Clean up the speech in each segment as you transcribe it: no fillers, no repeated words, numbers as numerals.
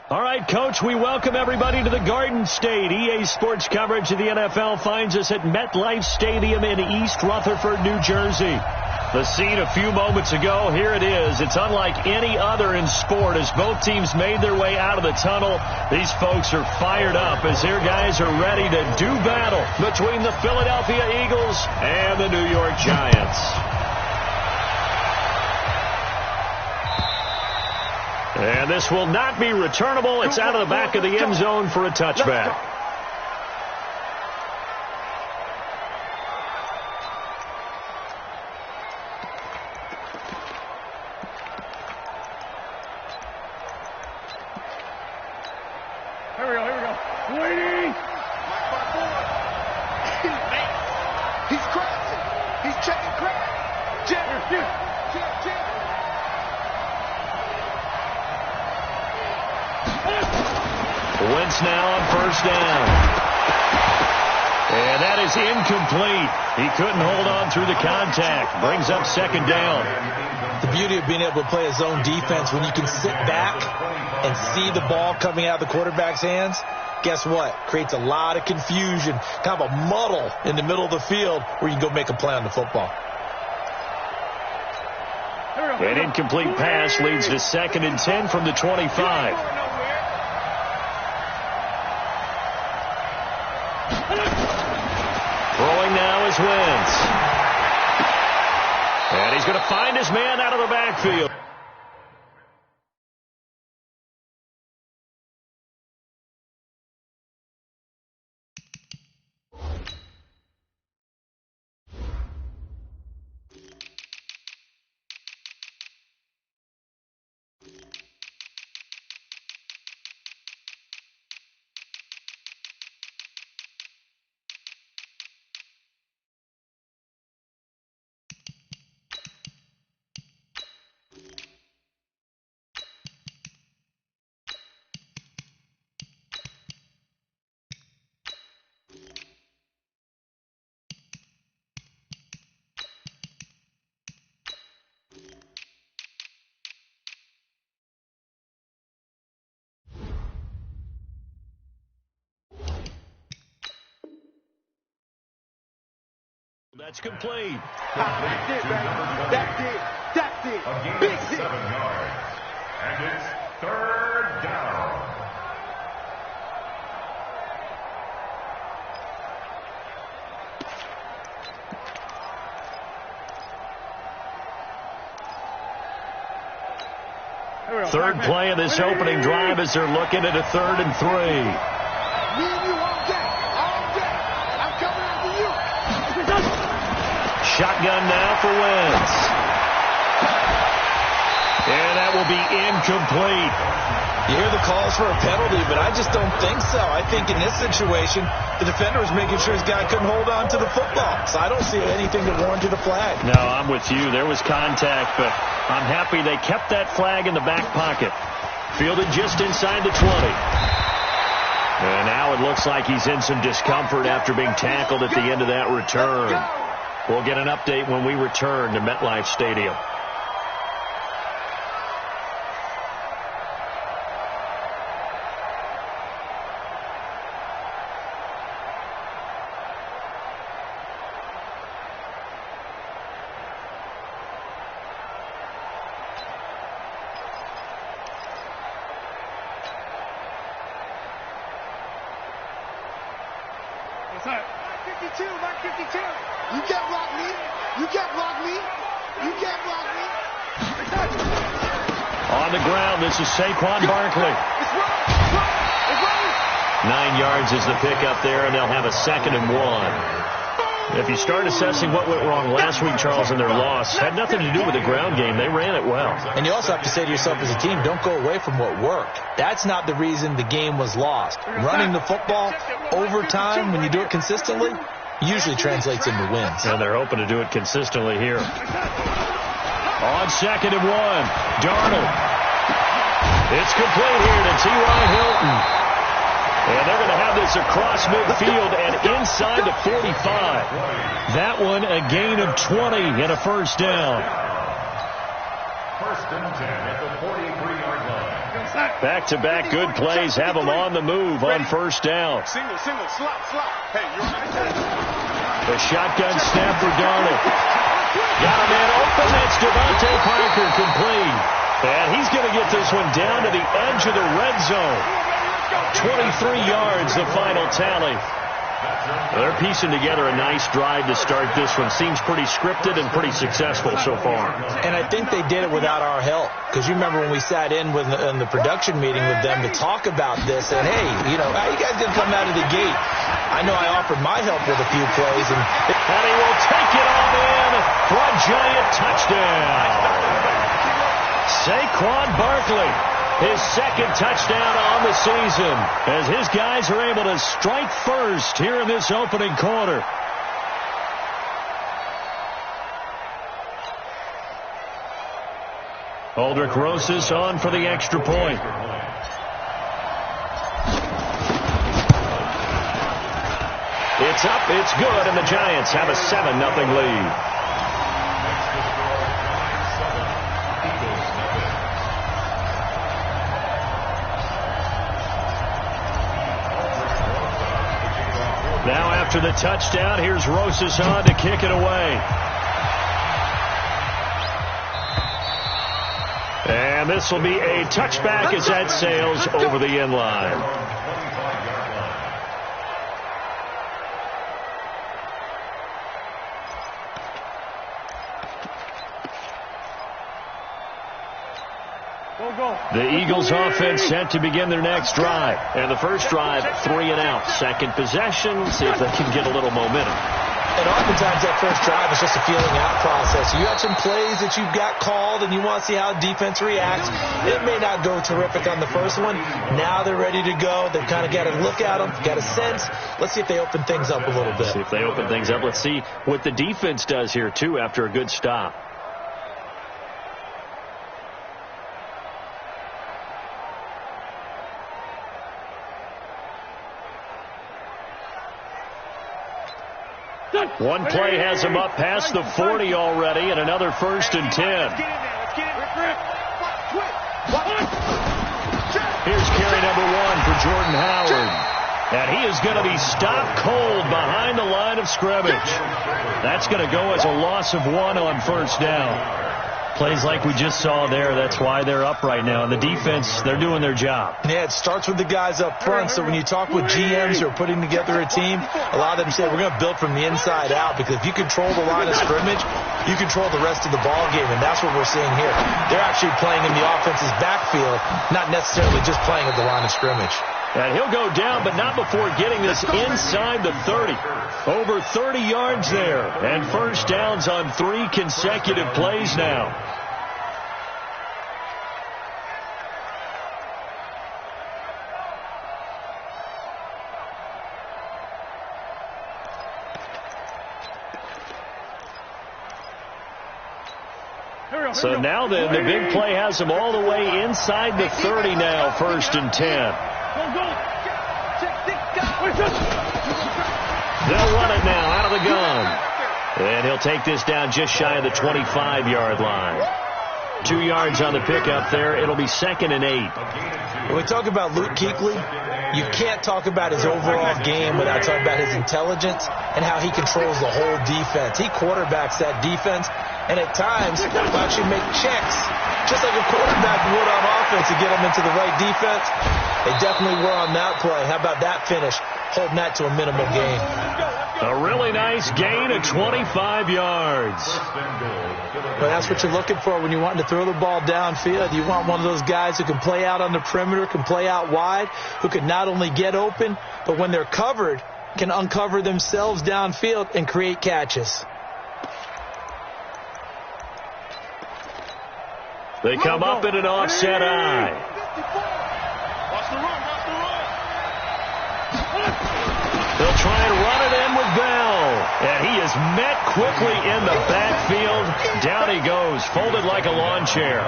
All right, Coach, we welcome everybody to the Garden State. EA Sports coverage of the NFL finds us at MetLife Stadium in East Rutherford, New Jersey. The scene a few moments ago, here it is. It's unlike any other in sport as both teams made their way out of the tunnel. These folks are fired up as their guys are ready to do battle between the Philadelphia Eagles and the New York Giants. And this will not be returnable. It's out of the back of the end zone for a touchback. Here we go. Waiting. He's crossing. He's checking crack. Wentz now on first down. And that is incomplete. He couldn't hold on through the contact. Brings up second down. The beauty of being able to play a zone defense when you can sit back and see the ball coming out of the quarterback's hands, guess what? Creates a lot of confusion, kind of a muddle in the middle of the field where you can go make a play on the football. An incomplete pass leads to 2nd and 10 from the 25. Throwing now is Wentz. And he's going to find his man out of the backfield. That's complete. That's it, baby. That's it. Big hit. 7 yards. And it's 3rd down. Third play of this opening drive as they're looking at a 3rd and 3. Me and you all day. I'm coming after you. Shotgun now for Wentz. And that will be incomplete. You hear the calls for a penalty, but I just don't think so. I think in this situation, the defender was making sure his guy couldn't hold on to the football. So I don't see anything that warranted a flag. No, I'm with you. There was contact, but I'm happy they kept that flag in the back pocket. Fielded just inside the 20. And now it looks like he's in some discomfort after being tackled at the end of that return. We'll get an update when we return to MetLife Stadium. Mark 52. You can't block me. You can't block me. On the ground, this is Saquon Barkley. It's running. 9 yards is the pickup there, and they'll have a 2nd and 1. If you start assessing what went wrong last week, Charles, in their loss, had nothing to do with the ground game. They ran it well. And you also have to say to yourself as a team, don't go away from what worked. That's not the reason the game was lost. Running the football over time, when you do it consistently, usually translates into wins. And they're hoping to do it consistently here. On 2nd and 1, Darnold. It's complete here to T.Y. Hilton. And they're going to have this across midfield and inside the 45. That one a gain of 20 and a first down. First and 10 at the 43-yard line. Back-to-back good plays have them on the move on first down. Single, slot. Hey, you're right. The shotgun snap for Darnold. Got a man open. That's Devontae Parker complete. And he's going to get this one down to the edge of the red zone. 23 yards, the final tally. They're piecing together a nice drive to start this one. Seems pretty scripted and pretty successful so far. And I think they did it without our help. Because you remember when we sat in the production meeting with them to talk about this. And, hey, you know, how you guys going to come out of the gate? I know I offered my help with a few plays. And he will take it on in for a giant touchdown. Saquon Barkley, his second touchdown on the season, as his guys are able to strike first here in this opening quarter. Aldrich Rosas on for the extra point. It's up, it's good, and the Giants have a 7-0 lead. Now after the touchdown, here's Rosas on to kick it away. And this will be a touchback as that sails over the end line. The Eagles offense set to begin their next drive. And the first drive, 3 and out. Second possession, see if they can get a little momentum. And oftentimes that first drive is just a feeling out process. You have some plays that you've got called and you want to see how defense reacts. It may not go terrific on the first one. Now they're ready to go. They've kind of got to look at them, got a sense. Let's see if they open things up a little bit. See if they open things up. Let's see what the defense does here, too, after a good stop. One play has him up past the 40 already, and another first and 10. Here's carry number 1 for Jordan Howard. And he is going to be stopped cold behind the line of scrimmage. That's going to go as a loss of 1 on first down. Plays like we just saw there. That's why they're up right now. And the defense, they're doing their job. Yeah, it starts with the guys up front. So when you talk with GMs who are putting together a team, a lot of them say we're going to build from the inside out, because if you control the line of scrimmage, you control the rest of the ball game. And that's what we're seeing here. They're actually playing in the offense's backfield, not necessarily just playing at the line of scrimmage. And he'll go down, but not before getting this inside the 30. Over 30 yards there. And first downs on 3 consecutive plays now. So now then, the big play has them all the way inside the 30 now, first and 10. They'll run it now out of the gun. And he'll take this down just shy of the 25-yard line. 2 yards on the pickup there. It'll be 2nd and 8. When we talk about Luke Kuechly, you can't talk about his overall game without talking about his intelligence and how he controls the whole defense. He quarterbacks that defense, and at times will actually make checks, just like a quarterback would on offense, to get them into the right defense. They definitely were on that play. How about that finish? Holding that to a minimal gain. A really nice gain of 25 yards. But that's what you're looking for when you're wanting to throw the ball downfield. You want one of those guys who can play out on the perimeter, can play out wide, who can not only get open, but when they're covered, can uncover themselves downfield and create catches. They come up in an offset eye. Watch the run. They'll try and run it in with Bell. And he is met quickly in the backfield. Down he goes, folded like a lawn chair.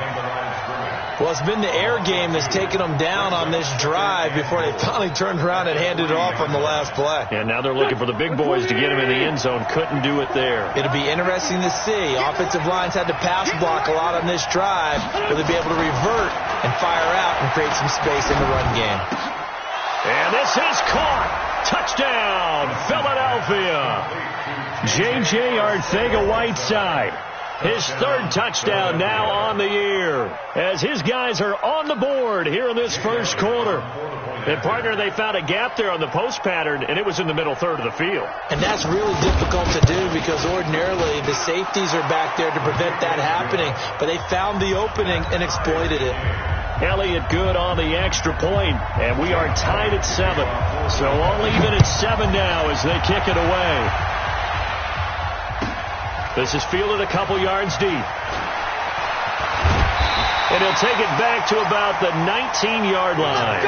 Well, it's been the air game that's taken them down on this drive before they finally turned around and handed it off on the last play. And now they're looking for the big boys to get him in the end zone. Couldn't do it there. It'll be interesting to see. Offensive lines had to pass block a lot on this drive. Will they be able to revert and fire out and create some space in the run game? And this is caught. Touchdown, Philadelphia. J.J. Arcega-Whiteside. His third touchdown now on the year as his guys are on the board here in this first quarter. And, partner, they found a gap there on the post pattern, and it was in the middle third of the field. And that's really difficult to do because ordinarily the safeties are back there to prevent that happening. But they found the opening and exploited it. Elliott good on the extra point, and we are tied at 7. So all even at 7 now as they kick it away. This is fielded a couple yards deep. And he'll take it back to about the 19-yard line.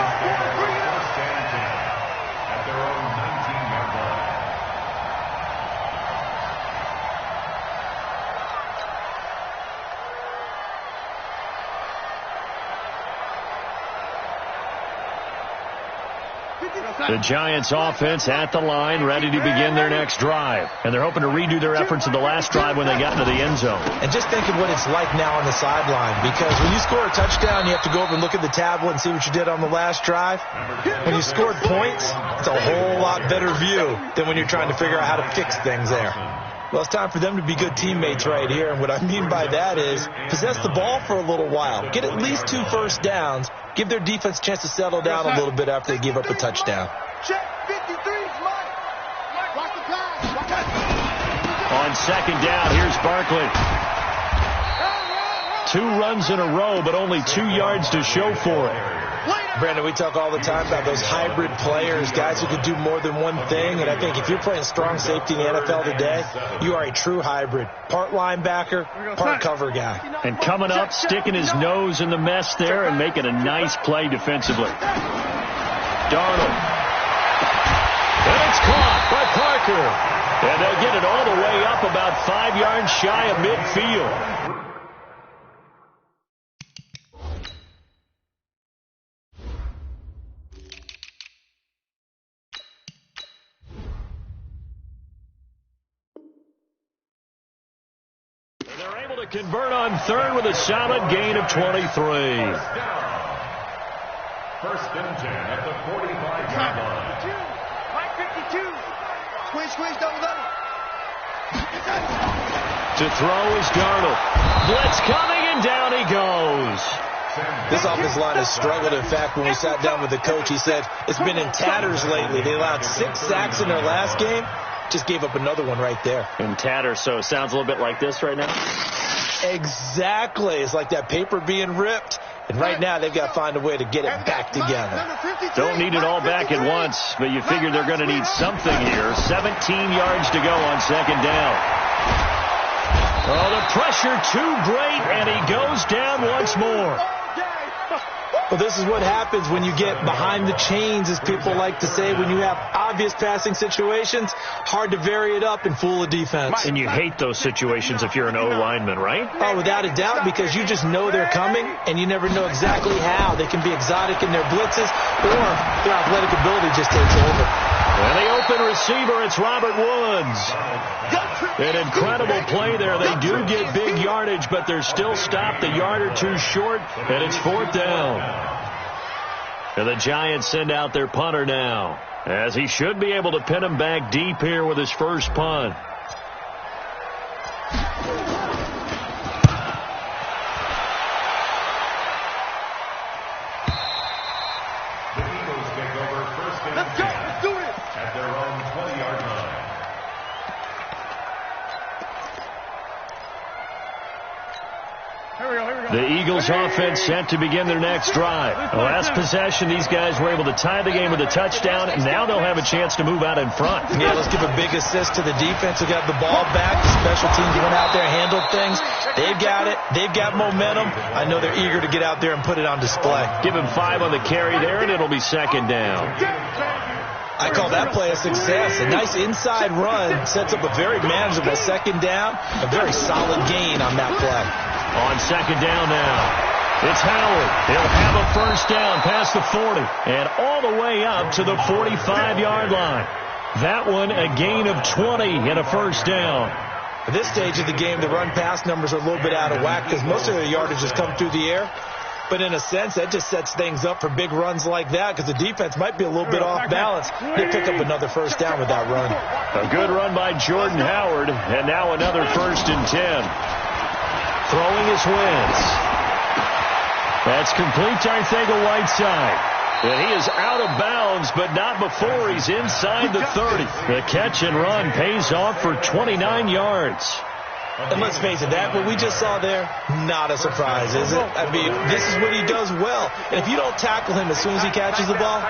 The Giants offense at the line, ready to begin their next drive. And they're hoping to redo their efforts in the last drive when they got into the end zone. And just think of what it's like now on the sideline, because when you score a touchdown, you have to go over and look at the tablet and see what you did on the last drive. When you scored points, it's a whole lot better view than when you're trying to figure out how to fix things there. Well, it's time for them to be good teammates right here. And what I mean by that is possess the ball for a little while. Get at least 2 first downs. Give their defense a chance to settle down a little bit after they give up a touchdown. Check 53 is Mike. Watch the pass. On second down, here's Barkley. 2 runs in a row, but only 2 yards to show for it. Brandon, we talk all the time about those hybrid players, guys who could do more than one thing. And I think if you're playing strong safety in the NFL today, you are a true hybrid. Part linebacker, part cover guy. And coming up, sticking his nose in the mess there and making a nice play defensively. Darnold. And it's caught by Parker. And they'll get it all the way up about 5 yards shy of midfield. To convert on third with a solid gain of 23. First and 10 at the 45-yard line. Mike 52. Squeeze, double. To throw is Darnold. Blitz coming, and down he goes. This offensive line has struggled. In fact, when we sat down with the coach, he said it's been in tatters lately. They allowed 6 sacks in their last game. Just gave up another one right there. In tatters, so it sounds a little bit like this right now? Exactly. It's like that paper being ripped. And right now, they've got to find a way to get it back together. Don't need it all back at once, but you figure they're going to need something here. 17 yards to go on second down. Oh, the pressure too great, and he goes down once more. Well, this is what happens when you get behind the chains, as people like to say. When you have obvious passing situations, hard to vary it up and fool a defense. And you hate those situations if you're an O-lineman, right? Oh, without a doubt, because you just know they're coming, and you never know exactly how. They can be exotic in their blitzes, or their athletic ability just takes over. And the open receiver, it's Robert Woods. An incredible play there. They do get big yardage, but they're still stopped a yard or two short, and it's 4th down. And the Giants send out their punter now, as he should be able to pin him back deep here with his first punt. The Eagles take over first and 10 at their own 20-yard line. The Eagles offense set to begin their next drive. The last possession, these guys were able to tie the game with a touchdown, and now they'll have a chance to move out in front. Yeah, let's give a big assist to the defense who got the ball back. The special teams went out there and handled things. They've got it. They've got momentum. I know they're eager to get out there and put it on display. Give him 5 on the carry there, and it'll be second down. I call that play a success. A nice inside run sets up a very manageable second down. A very solid gain on that play. On second down now. It's Howard. He'll have a first down past the 40 and all the way up to the 45-yard line. That one a gain of 20 and a first down. At this stage of the game, the run-pass numbers are a little bit out of whack because most of their yardage has come through the air. But in a sense, that just sets things up for big runs like that because the defense might be a little bit off balance. They pick up another first down with that run. A good run by Jordan Howard, and now another 1st and 10. Throwing his Wentz. That's complete to Arcega-Whiteside. And he is out of bounds, but not before he's inside the 30. The catch and run pays off for 29 yards. And let's face it, that what we just saw there, not a surprise, is it? I mean, this is what he does well. And if you don't tackle him as soon as he catches the ball,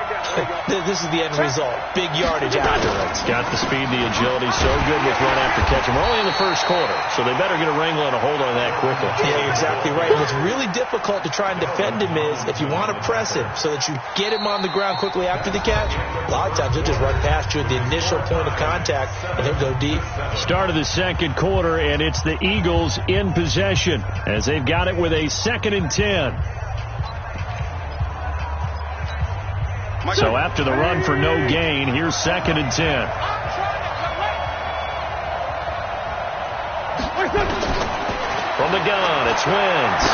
this is the end result. Big yardage afterwards. Got the speed, the agility, so good with run after catch. And we're only in the first quarter, so they better get a wrangle and a hold on that quickly. Yeah, you're exactly right. And what's really difficult to try and defend him is if you want to press him so that you get him on the ground quickly after the catch, a lot of times he'll just run past you at the initial point of contact, and he'll go deep. Start of the second quarter, and it's the Eagles in possession as they've got it with a 2nd and 10. So after the run for no gain, here's 2nd and 10. From the gun, it's Wentz.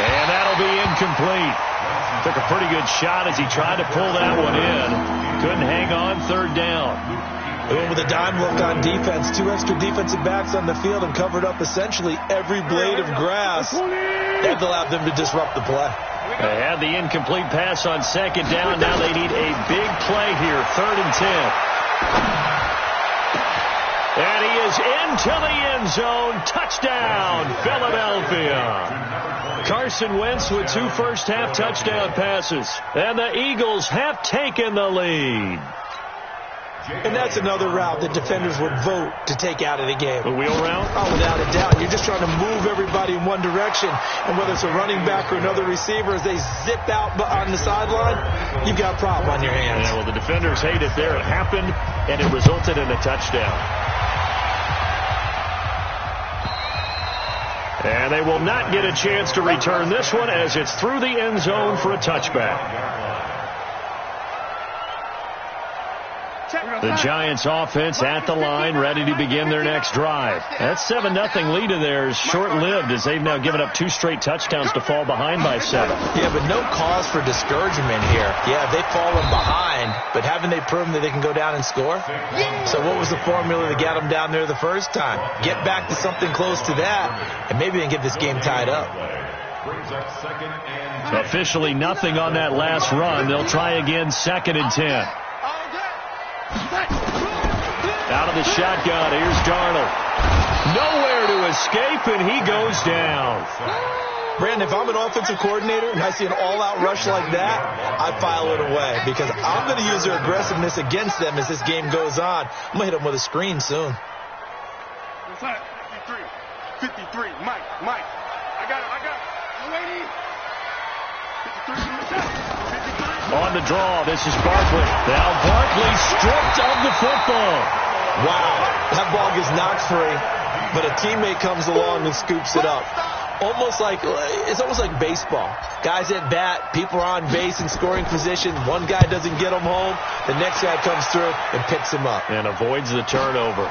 And that'll be incomplete. Took a pretty good shot as he tried to pull that one in. Couldn't hang on, 3rd down. They went with a dime look on defense. 2 extra defensive backs on the field and covered up essentially every blade of grass. That allowed them to disrupt the play. They had the incomplete pass on 2nd down. Now they need a big play here. 3rd and 10. And he is into the end zone. Touchdown, Philadelphia. Carson Wentz with 2 first-half touchdown passes. And the Eagles have taken the lead. And that's another route that defenders would vote to take out of the game. The wheel route? Oh, without a doubt. You're just trying to move everybody in one direction. And whether it's a running back or another receiver, as they zip out on the sideline, you've got a problem on your hands. Yeah, well, the defenders hate it there. It happened, and it resulted in a touchdown. And they will not get a chance to return this one as it's through the end zone for a touchback. The Giants offense at the line, ready to begin their next drive. That 7-0 lead of theirs short-lived as they've now given up 2 straight touchdowns to fall behind by 7. Yeah, but no cause for discouragement here. Yeah, they've fallen behind, but haven't they proven that they can go down and score? So what was the formula to get them down there the first time? Get back to something close to that, and maybe they can get this game tied up. Officially nothing on that last run. They'll try again, 2nd and 10. Out of the shotgun, here's Darnold. Nowhere to escape, and he goes down. Brandon, if I'm an offensive coordinator and I see an all-out rush like that, I file it away because I'm going to use their aggressiveness against them as this game goes on. I'm going to hit them with a screen soon. 53, Mike. I got it. Waiting. 53. On the draw, this is Barkley. Now Barkley stripped of the football. Wow, that ball gets knocked free, but a teammate comes along and scoops it up. It's almost like baseball. Guys at bat, people are on base in scoring position. One guy doesn't get them home. The next guy comes through and picks him up. And avoids the turnover.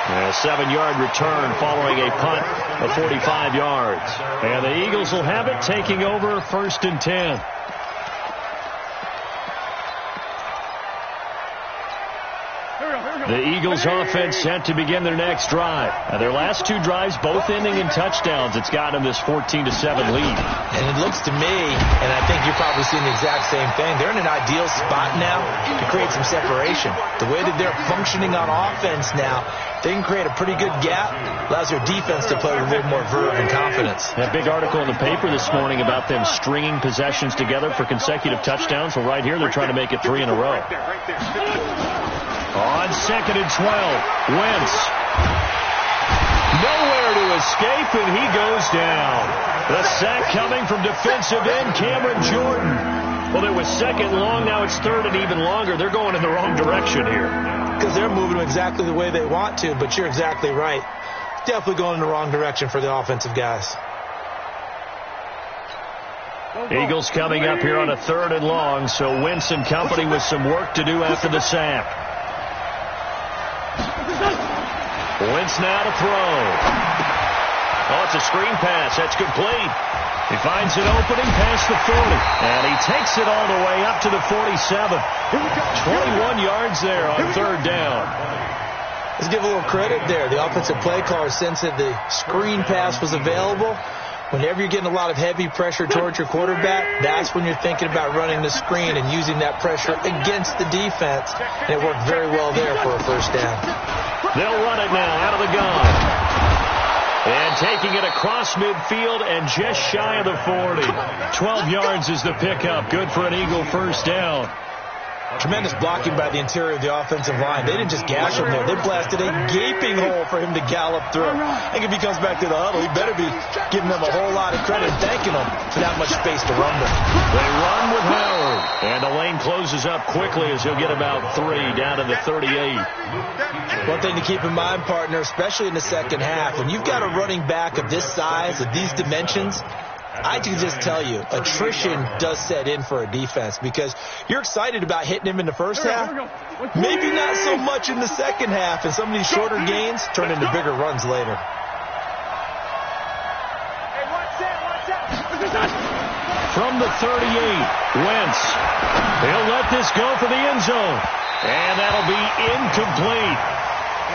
A 7-yard return following a punt of 45 yards. And the Eagles will have it, taking over 1st and 10. The Eagles offense set to begin their next drive. Their last 2 drives, both ending in touchdowns. It's got them this 14-7 lead. And it looks to me, and I think you're probably seeing the exact same thing, they're in an ideal spot now to create some separation. The way that they're functioning on offense now, they can create a pretty good gap. Allows their defense to play with a little more verve and confidence. That big article in the paper this morning about them stringing possessions together for consecutive touchdowns. Well, right here, they're trying to make it 3 in a row. On 2nd and 12, Wentz. Nowhere to escape, and he goes down. The sack coming from defensive end Cameron Jordan. Well, it was second long. Now it's third and even longer. They're going in the wrong direction here. Because they're moving exactly the way they want to, but you're exactly right. Definitely going in the wrong direction for the offensive guys. Eagles coming up here on a third and long, so Wentz and company with some work to do after the sack. Wentz now to throw. Oh, it's a screen pass. That's complete. He finds an opening past the 40, and he takes it all the way up to the 47. 21 yards there on third down. Let's give a little credit there. The offensive play caller sensed that the screen pass was available. Whenever you're getting a lot of heavy pressure towards your quarterback, that's when you're thinking about running the screen and using that pressure against the defense. And it worked very well there for a first down. They'll run it now out of the gun. And taking it across midfield and just shy of the 40. 12 yards is the pickup. Good for an Eagle first down. Tremendous blocking by the interior of the offensive line. They didn't just gash him there. They blasted a gaping hole for him to gallop through. I think if he comes back to the huddle, he better be giving them a whole lot of credit and thanking them for that much space to run with. They run with Howard. And the lane closes up quickly as he'll get about 3 down to the 38. One thing to keep in mind, partner, especially in the second half, when you've got a running back of this size, of these dimensions, I can just tell you, attrition does set in for a defense because you're excited about hitting him in the first half. Maybe not so much in the second half, and some of these shorter gains turn into bigger runs later. From the 38, Wentz. He'll let this go for the end zone. And that'll be incomplete.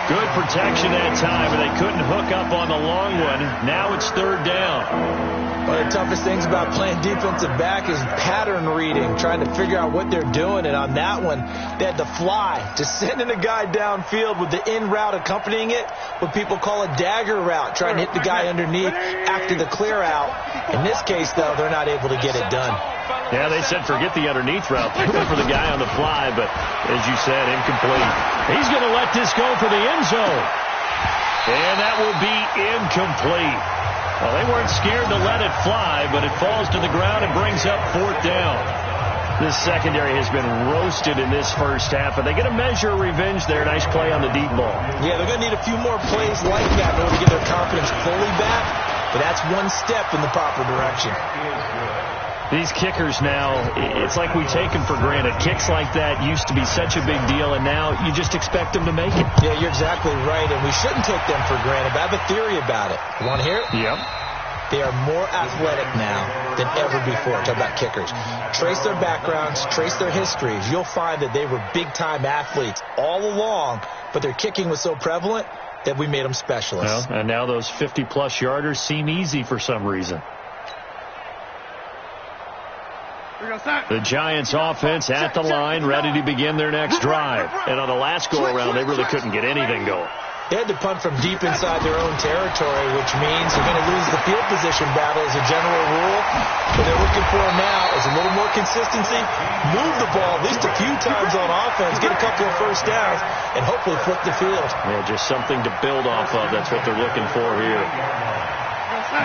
Good protection that time, but they couldn't hook up on the long one. Now it's third down. One of the toughest things about playing defensive back is pattern reading, trying to figure out what they're doing. And on that one, they had to fly, just sending a guy downfield with the in route accompanying it, what people call a dagger route, trying to hit the guy underneath after the clear out. In this case, though, they're not able to get it done. Yeah, they said forget the underneath route. They went for the guy on the fly, but as you said, incomplete. He's going to let this go for the end zone. And that will be incomplete. Well, they weren't scared to let it fly, but it falls to the ground and brings up fourth down. This secondary has been roasted in this first half, and they get a measure of revenge there. Nice play on the deep ball. Yeah, they're going to need a few more plays like that in order to get their confidence fully back, but that's one step in the proper direction. These kickers now, it's like we take them for granted. Kicks like that used to be such a big deal, and now you just expect them to make it. Yeah, you're exactly right, and we shouldn't take them for granted. But I have a theory about it. You want to hear it? Yep. They are more athletic now than ever before. Talk about kickers. Trace their backgrounds, trace their histories. You'll find that they were big-time athletes all along, but their kicking was so prevalent that we made them specialists. Well, and now those 50-plus yarders seem easy for some reason. The Giants offense at the line, ready to begin their next drive. And on the last go-around, they really couldn't get anything going. They had to punt from deep inside their own territory, which means they're going to lose the field position battle as a general rule. What they're looking for now is a little more consistency, move the ball at least a few times on offense, get a couple of first downs, and hopefully flip the field. Yeah, just something to build off of. That's what they're looking for here.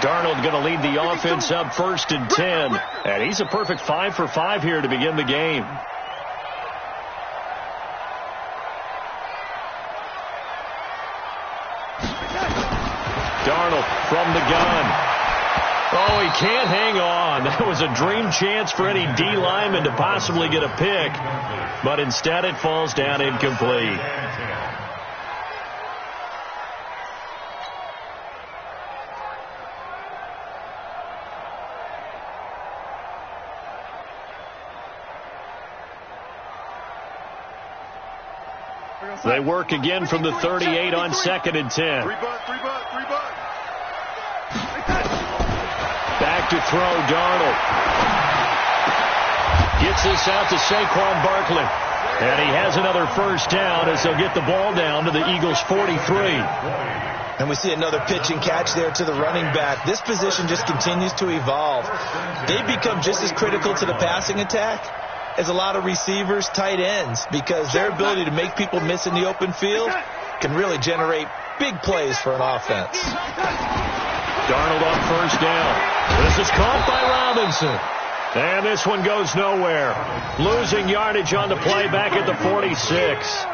Darnold going to lead the offense up 1st and 10. And he's a perfect 5 for 5 here to begin the game. Darnold from the gun. Oh, he can't hang on. That was a dream chance for any D lineman to possibly get a pick. But instead it falls down incomplete. They work again from the 38 on 2nd and 10. Back to throw, Darnold. Gets this out to Saquon Barkley. And he has another first down as they'll get the ball down to the Eagles' 43. And we see another pitch and catch there to the running back. This position just continues to evolve. They become just as critical to the passing attack as a lot of receivers, tight ends, because their ability to make people miss in the open field can really generate big plays for an offense. Darnold on first down. This is caught by Robinson. And this one goes nowhere. Losing yardage on the play back at the 46.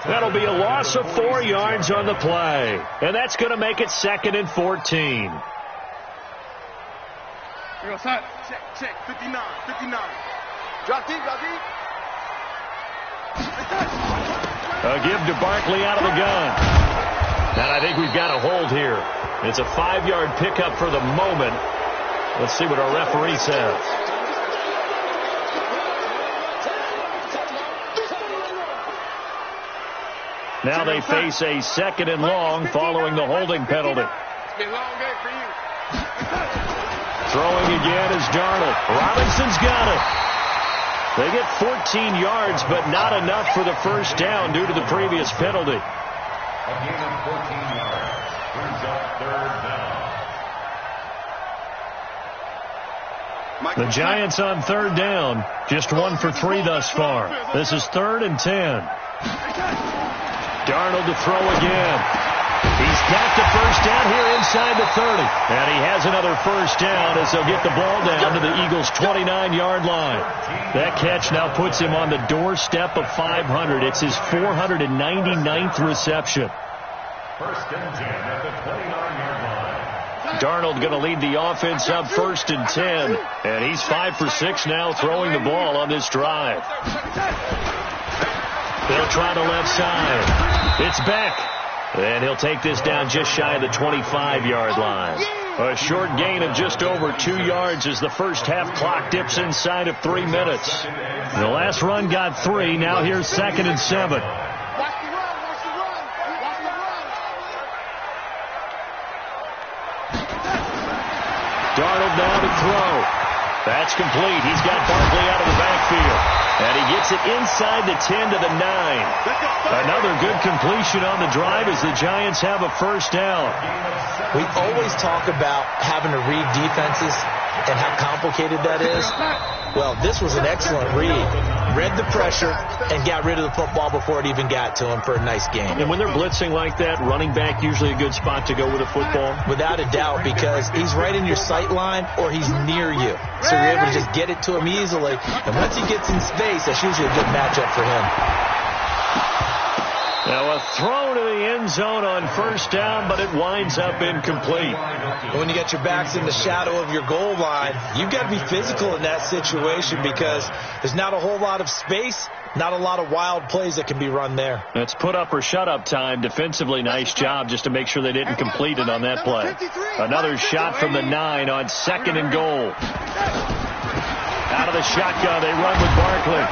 That'll be a loss of 4 yards on the play. And that's going to make it 2nd and 14. Here go, side. Check. 59. Drop deep. A give to Barkley out of the gun. And I think we've got a hold here. It's a 5-yard pickup for the moment. Let's see what our referee says. Now they face a 2nd and long following the holding penalty. It's been a long day for you. Throwing again is Darnold. Robinson's got it. They get 14 yards, but not enough for the first down due to the previous penalty. A gain of 14 yards. Brings up 3rd down. The Giants on 3rd down. Just 1 for 3 thus far. This is 3rd and 10. Darnold to throw again. He's got the first down here inside the 30. And he has another first down as they'll get the ball down to the Eagles' 29-yard line. That catch now puts him on the doorstep of 500. It's his 499th reception. 1st and 10 at the 29-yard line. Darnold going to lead the offense up 1st and 10. And he's 5 for 6 now throwing the ball on this drive. They'll try the left side. It's Beck. And he'll take this down just shy of the 25-yard line. A short gain of just over 2 yards as the first half clock dips inside of 3 minutes. The last run got 3. Now here's 2nd and 7. Darnold down to throw. That's complete. He's got Barkley out of the backfield. And he gets it inside the 10 to the 9. Another good completion on the drive as the Giants have a first down. We always talk about having to read defenses and how complicated that is. Well, this was an excellent read. Read the pressure and got rid of the football before it even got to him for a nice game. And when they're blitzing like that, running back usually a good spot to go with a football? Without a doubt, because he's right in your sight line or he's near you. So you're able to just get it to him easily. And once he gets in space, that's usually a good matchup for him. Now a throw to the end zone on first down, but it winds up incomplete. When you get your backs in the shadow of your goal line, you've got to be physical in that situation because there's not a whole lot of space, not a lot of wild plays that can be run there. It's put up or shut up time. Defensively, nice job just to make sure they didn't complete it on that play. Another shot from the 9 on 2nd and goal. Out of the shotgun, they run with Barkley.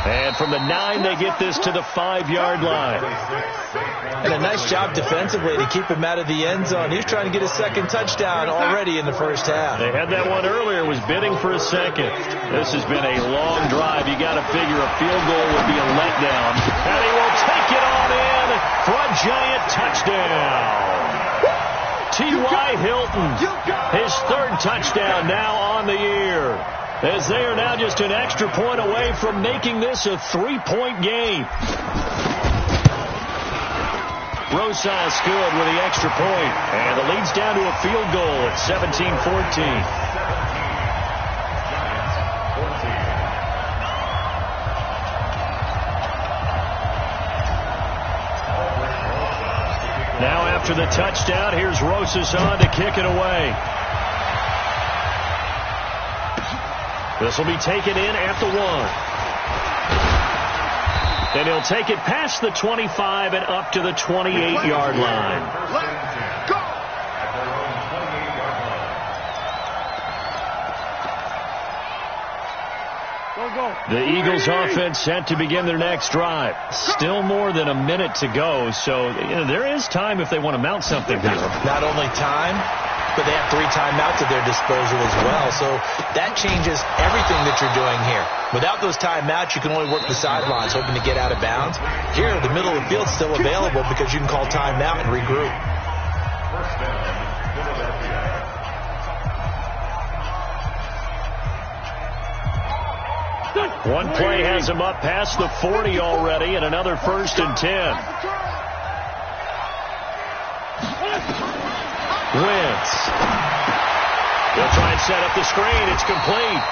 And from the 9, they get this to the 5-yard line. And a nice job defensively to keep him out of the end zone. He's trying to get a 2nd touchdown already in the first half. They had that one earlier, was bidding for a 2nd. This has been a long drive. You got to figure a field goal would be a letdown. And he will take it on in for a Giant touchdown. T.Y. Hilton, his 3rd touchdown now on the year. As they are now just an extra point away from making this a 3-point game. Rosas good with the extra point. And the lead's down to a field goal at 17-14. Now after the touchdown, here's Rosas on to kick it away. This will be taken in at the 1. And he'll take it past the 25 and up to the 28-yard line. The Eagles offense set to begin their next drive. Still more than a minute to go, so there is time if they want to mount something here. Not only time, but they have 3 timeouts at their disposal as well. So that changes everything that you're doing here. Without those timeouts, you can only work the sidelines, hoping to get out of bounds. Here, the middle of the field's still available because you can call timeout and regroup. First down, Philadelphia. One play has him up past the 40 already, and another 1st and 10. Wentz. He'll try and set up the screen. It's complete.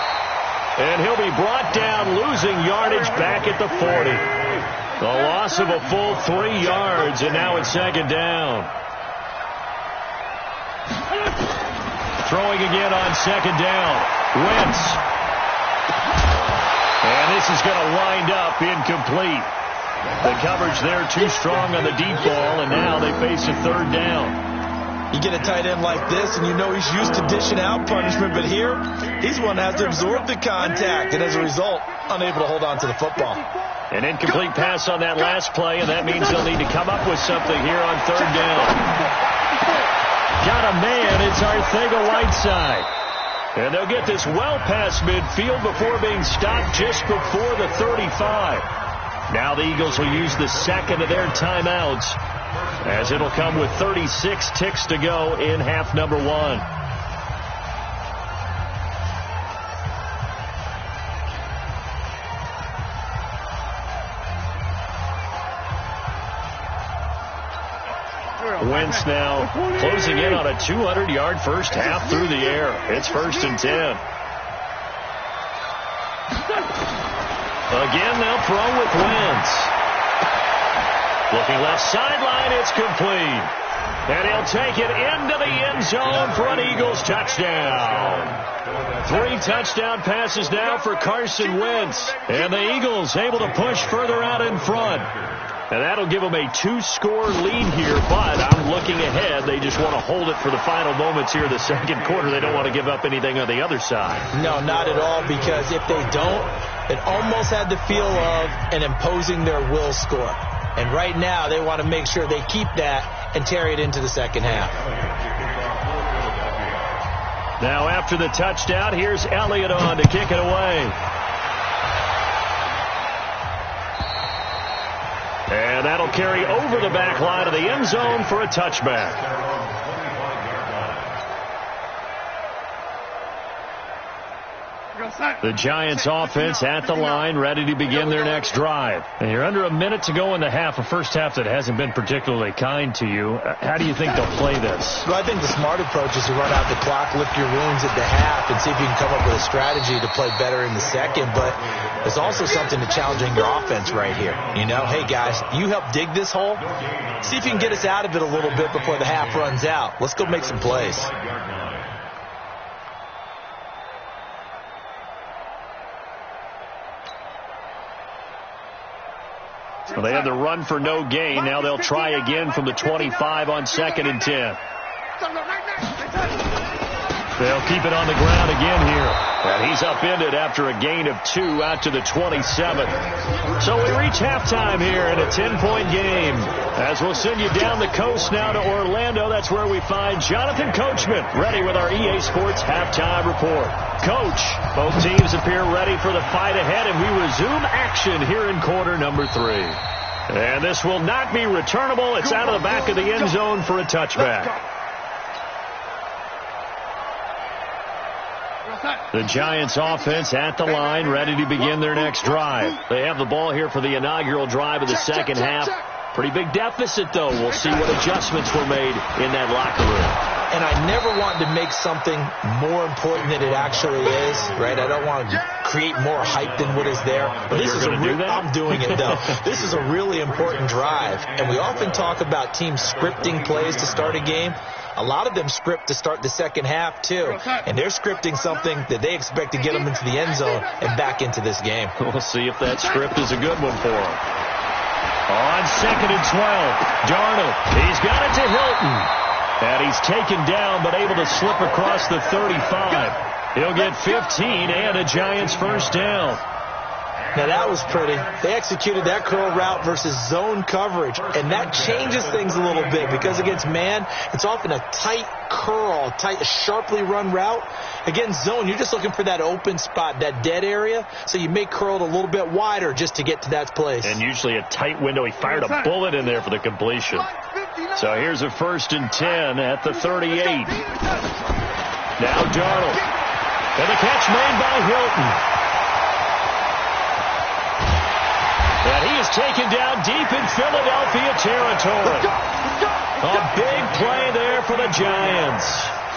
And he'll be brought down, losing yardage back at the 40. The loss of a full 3 yards, and now it's second down. Throwing again on second down. Wentz. And this is going to wind up incomplete. The coverage there too strong on the deep ball, and now they face a third down. You get a tight end like this, and you know he's used to dishing out punishment, but here, he's one that has to absorb the contact, and as a result, unable to hold on to the football. An incomplete pass on that last play, and that means they'll need to come up with something here on third down. Got a man, it's Arcega-Whiteside. And they'll get this well past midfield before being stopped just before the 35. Now the Eagles will use the second of their timeouts, as it'll come with 36 ticks to go in half number 1. Wentz now closing in on a 200-yard first half through the air. It's 1st and 10. Again, they'll throw with Wentz. Looking left sideline, it's complete. And he'll take it into the end zone for an Eagles touchdown. 3 touchdown passes now for Carson Wentz. And the Eagles able to push further out in front. And that'll give them a 2-score lead here, but I'm looking ahead. They just want to hold it for the final moments here of the second quarter. They don't want to give up anything on the other side. No, not at all, because if they don't, it almost had the feel of an imposing their will score. And right now, they want to make sure they keep that and carry it into the second half. Now after the touchdown, here's Elliott on to kick it away. And that'll carry over the back line of the end zone for a touchback. The Giants offense at the line, ready to begin their next drive. And you're under a minute to go in the half, a first half that hasn't been particularly kind to you. How do you think they'll play this? Well, I think the smart approach is to run out the clock, lift your wounds at the half, and see if you can come up with a strategy to play better in the second. But there's also something to challenging your offense right here. You know, hey, guys, you help dig this hole. See if you can get us out of it a little bit before the half runs out. Let's go make some plays. Well, they had the run for no gain. Now they'll try again from the 25 on 2nd and 10. They'll keep it on the ground again here. And he's upended after a gain of 2 out to the 27. So we reach halftime here in a 10-point game. As we'll send you down the coast now to Orlando. That's where we find Jonathan Coachman ready with our EA Sports halftime report. Coach, both teams appear ready for the fight ahead, and we resume action here in quarter number 3. And this will not be returnable. It's out of the back of the end zone for a touchback. The Giants offense at the line, ready to begin their next drive. They have the ball here for the inaugural drive of the second half. Pretty big deficit, though. We'll see what adjustments were made in that locker room. And I never want to make something more important than it actually is, right? I don't want to create more hype than what is there. But this is I'm doing it, though. This is a really important drive. And we often talk about teams scripting plays to start a game. A lot of them script to start the second half, too. And they're scripting something that they expect to get them into the end zone and back into this game. We'll see if that script is a good one for them. On 2nd and 12, Darnold. He's got it to Hilton. And he's taken down, but able to slip across the 35. He'll get 15 and a Giants first down. Now, that was pretty. They executed that curl route versus zone coverage, and that changes things a little bit because against man, it's often a tight curl, a sharply run route. Against zone, you're just looking for that open spot, that dead area, so you may curl it a little bit wider just to get to that place. And usually a tight window. He fired a bullet in there for the completion. So here's a 1st and 10 at the 38. Now Darnold. And the catch made by Hilton. And he is taken down deep in Philadelphia territory. A big play the Giants.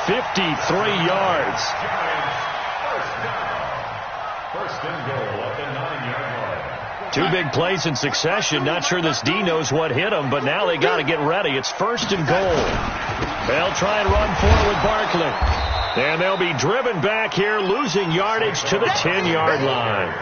53 yards. First and goal at the 9-yard line. Two big plays in succession. Not sure this D knows what hit him, but now they got to get ready. It's first and goal. They'll try and run forward Barkley. And they'll be driven back here, losing yardage to the 10-yard line.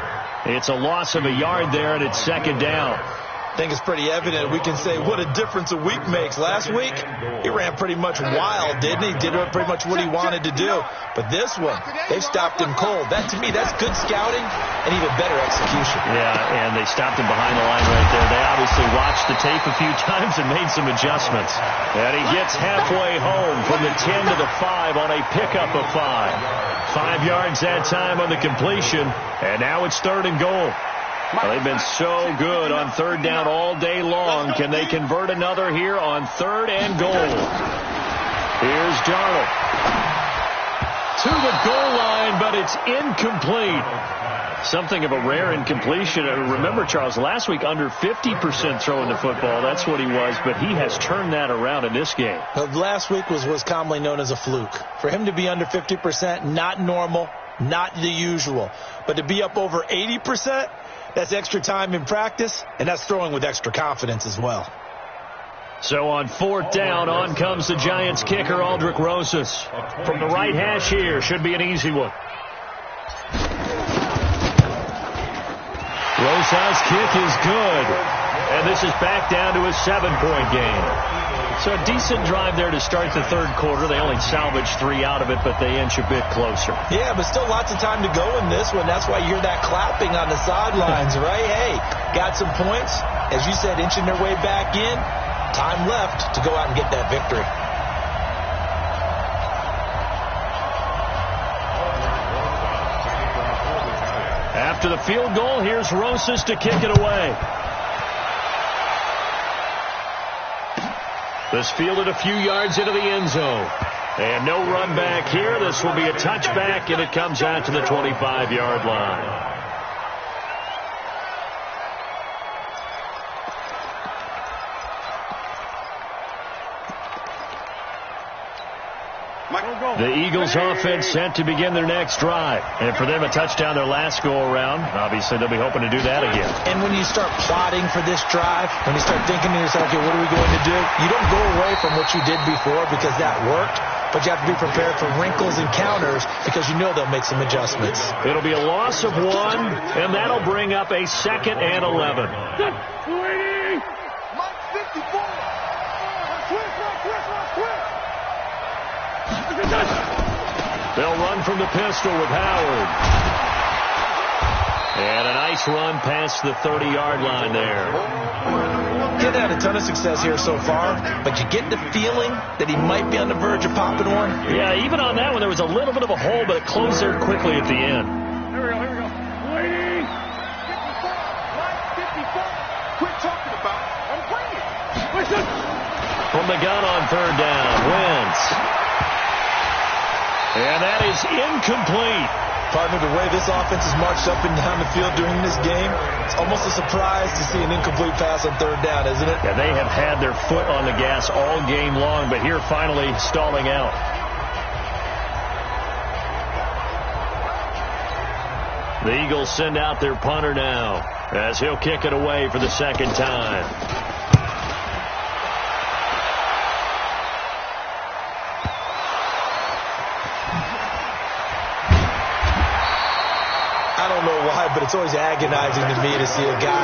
It's a loss of a yard there, and it's second down. I think it's pretty evident. We can say what a difference a week makes. Last week, he ran pretty much wild, didn't he? Did pretty much what he wanted to do. But this one, they stopped him cold. That, to me, that's good scouting and even better execution. Yeah, and they stopped him behind the line right there. They obviously watched the tape a few times and made some adjustments. And he gets halfway home from the 10 to the 5 on a pickup of 5. 5 yards that time on the completion, and now it's third and goal. Well, they've been so good on third down all day long. Can they convert another here on third and goal? Here's Darnold. To the goal line, but it's incomplete. Something of a rare incompletion. Remember, Charles, last week under 50% throwing the football. That's what he was, but he has turned that around in this game. Last week was commonly known as a fluke. For him to be under 50%, not normal, not the usual. But to be up over 80%, that's extra time in practice, and that's throwing with extra confidence as well. So on fourth down, on comes the Giants kicker, Aldrick Rosas. From the right hash here, should be an easy one. Rosas' kick is good. And this is back down to a 7-point game. So a decent drive there to start the third quarter. They only salvaged 3 out of it, but they inch a bit closer. Yeah, but still lots of time to go in this one. That's why you hear that clapping on the sidelines, right? Hey, got some points. As you said, inching their way back in. Time left to go out and get that victory. After the field goal, here's Rosas to kick it away. This fielded a few yards into the end zone. And no run back here. This will be a touchback, and it comes out to the 25-yard line. The Eagles offense set to begin their next drive. And for them, a touchdown their last go-around. Obviously, they'll be hoping to do that again. And when you start plotting for this drive, when you start thinking to yourself, okay, what are we going to do? You don't go away from what you did before because that worked. But you have to be prepared for wrinkles and counters because you know they'll make some adjustments. It'll be a loss of 1, and that'll bring up a 2nd and 11. They'll run from the pistol with Howard. And a nice run past the 30-yard line there. He hasn't had a ton of success here so far, but you get the feeling that he might be on the verge of popping one. Yeah, even on that one, there was a little bit of a hole, but it closed there quickly at the end. Here we go. Waiting. 54. Quit talking about it. I'm playing. From the gun on third down, Wentz. And that is incomplete. Partner, the way this offense has marched up and down the field during this game, it's almost a surprise to see an incomplete pass on third down, isn't it? Yeah, they have had their foot on the gas all game long, but here finally stalling out. The Eagles send out their punter now as he'll kick it away for the second time. But it's always agonizing to me to see a guy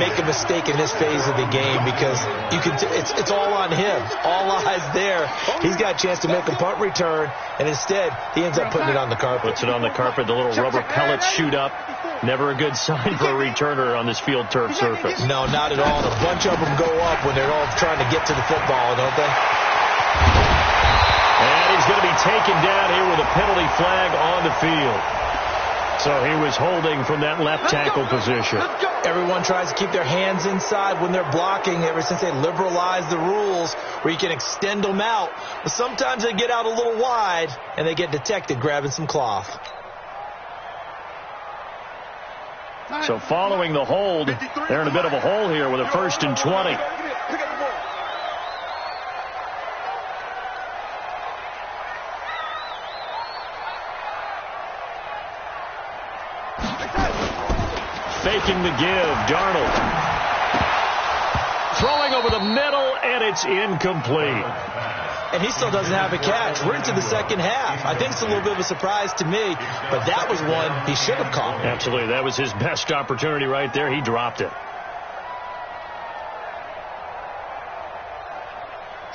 make a mistake in this phase of the game because you can. It's all on him. All eyes there. He's got a chance to make a punt return, and instead he ends up putting it on the carpet. Puts it on the carpet. The little rubber pellets shoot up. Never a good sign for a returner on this field turf surface. No, not at all. And a bunch of them go up when they're all trying to get to the football, don't they? And he's going to be taken down here with a penalty flag on the field. So he was holding from that left tackle position. Everyone tries to keep their hands inside when they're blocking ever since they liberalized the rules where you can extend them out. But sometimes they get out a little wide and they get detected grabbing some cloth. So following the hold, they're in a bit of a hole here with a 1st and 20. faking the give. Darnold throwing over the middle, and it's incomplete. And he still doesn't have a catch. We're into the second half. I think it's a little bit of a surprise to me, but that was one he should have caught. Absolutely. That was his best opportunity right there. He dropped it.